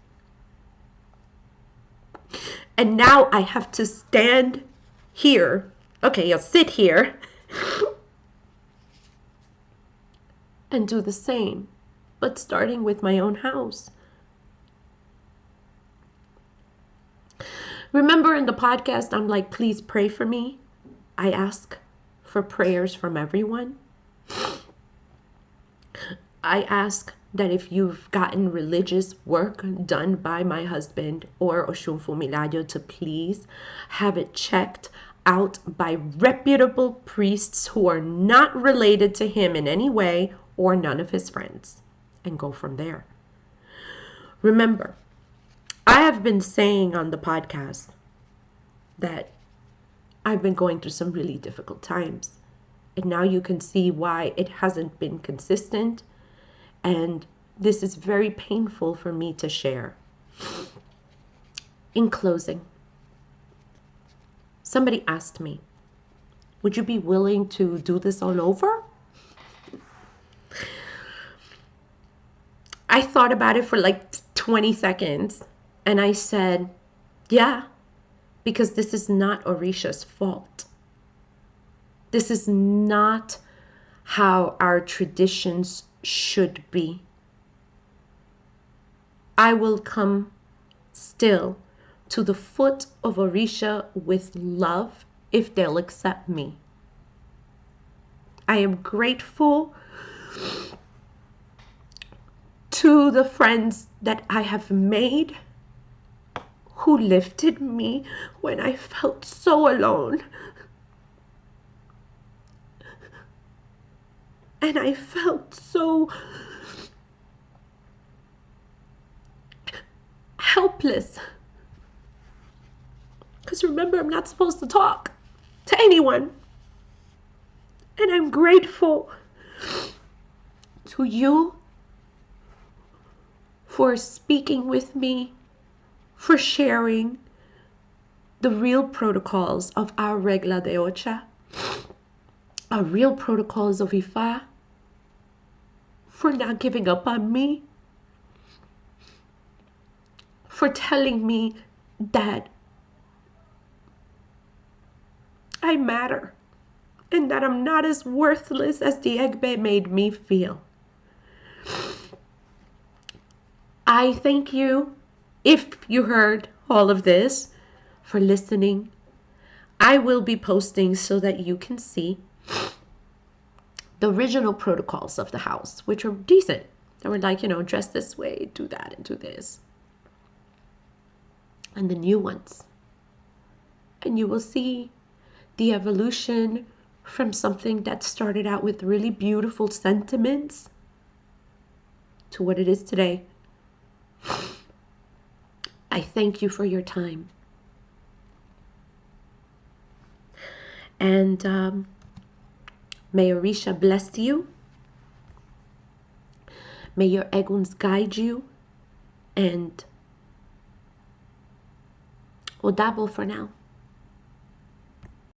And now I have to stand here. Okay, I'll sit here and do the same, but starting with my own house. Remember in the podcast, I'm like, please pray for me. I ask for prayers from everyone. I ask that if you've gotten religious work done by my husband or Oshunfu Miladio, to please have it checked out by reputable priests who are not related to him in any way or none of his friends, and go from there. Remember, I have been saying on the podcast that I've been going through some really difficult times, and now you can see why it hasn't been consistent. And this is very painful for me to share. In closing, somebody asked me, would you be willing to do this all over? I thought about it for like 20 seconds and I said, yeah, because this is not Orisha's fault. This is not how our traditions should be. I will come still to the foot of Orisha with love if they'll accept me. I am grateful to the friends that I have made who lifted me when I felt so alone. And I felt so helpless. Because remember, I'm not supposed to talk to anyone. And I'm grateful to you for speaking with me, for sharing the real protocols of our Regla de Ocha, our real protocols of Ifa, for not giving up on me, for telling me that I matter and that I'm not as worthless as the Egbe made me feel. I thank you, if you heard all of this, for listening. I will be posting so that you can see the original protocols of the house, which are decent. They were like, dress this way, do that, and do this. And the new ones. And you will see the evolution from something that started out with really beautiful sentiments to what it is today. I thank you for your time. And may Orisha bless you. May your Eguns guide you. And Odabo for now.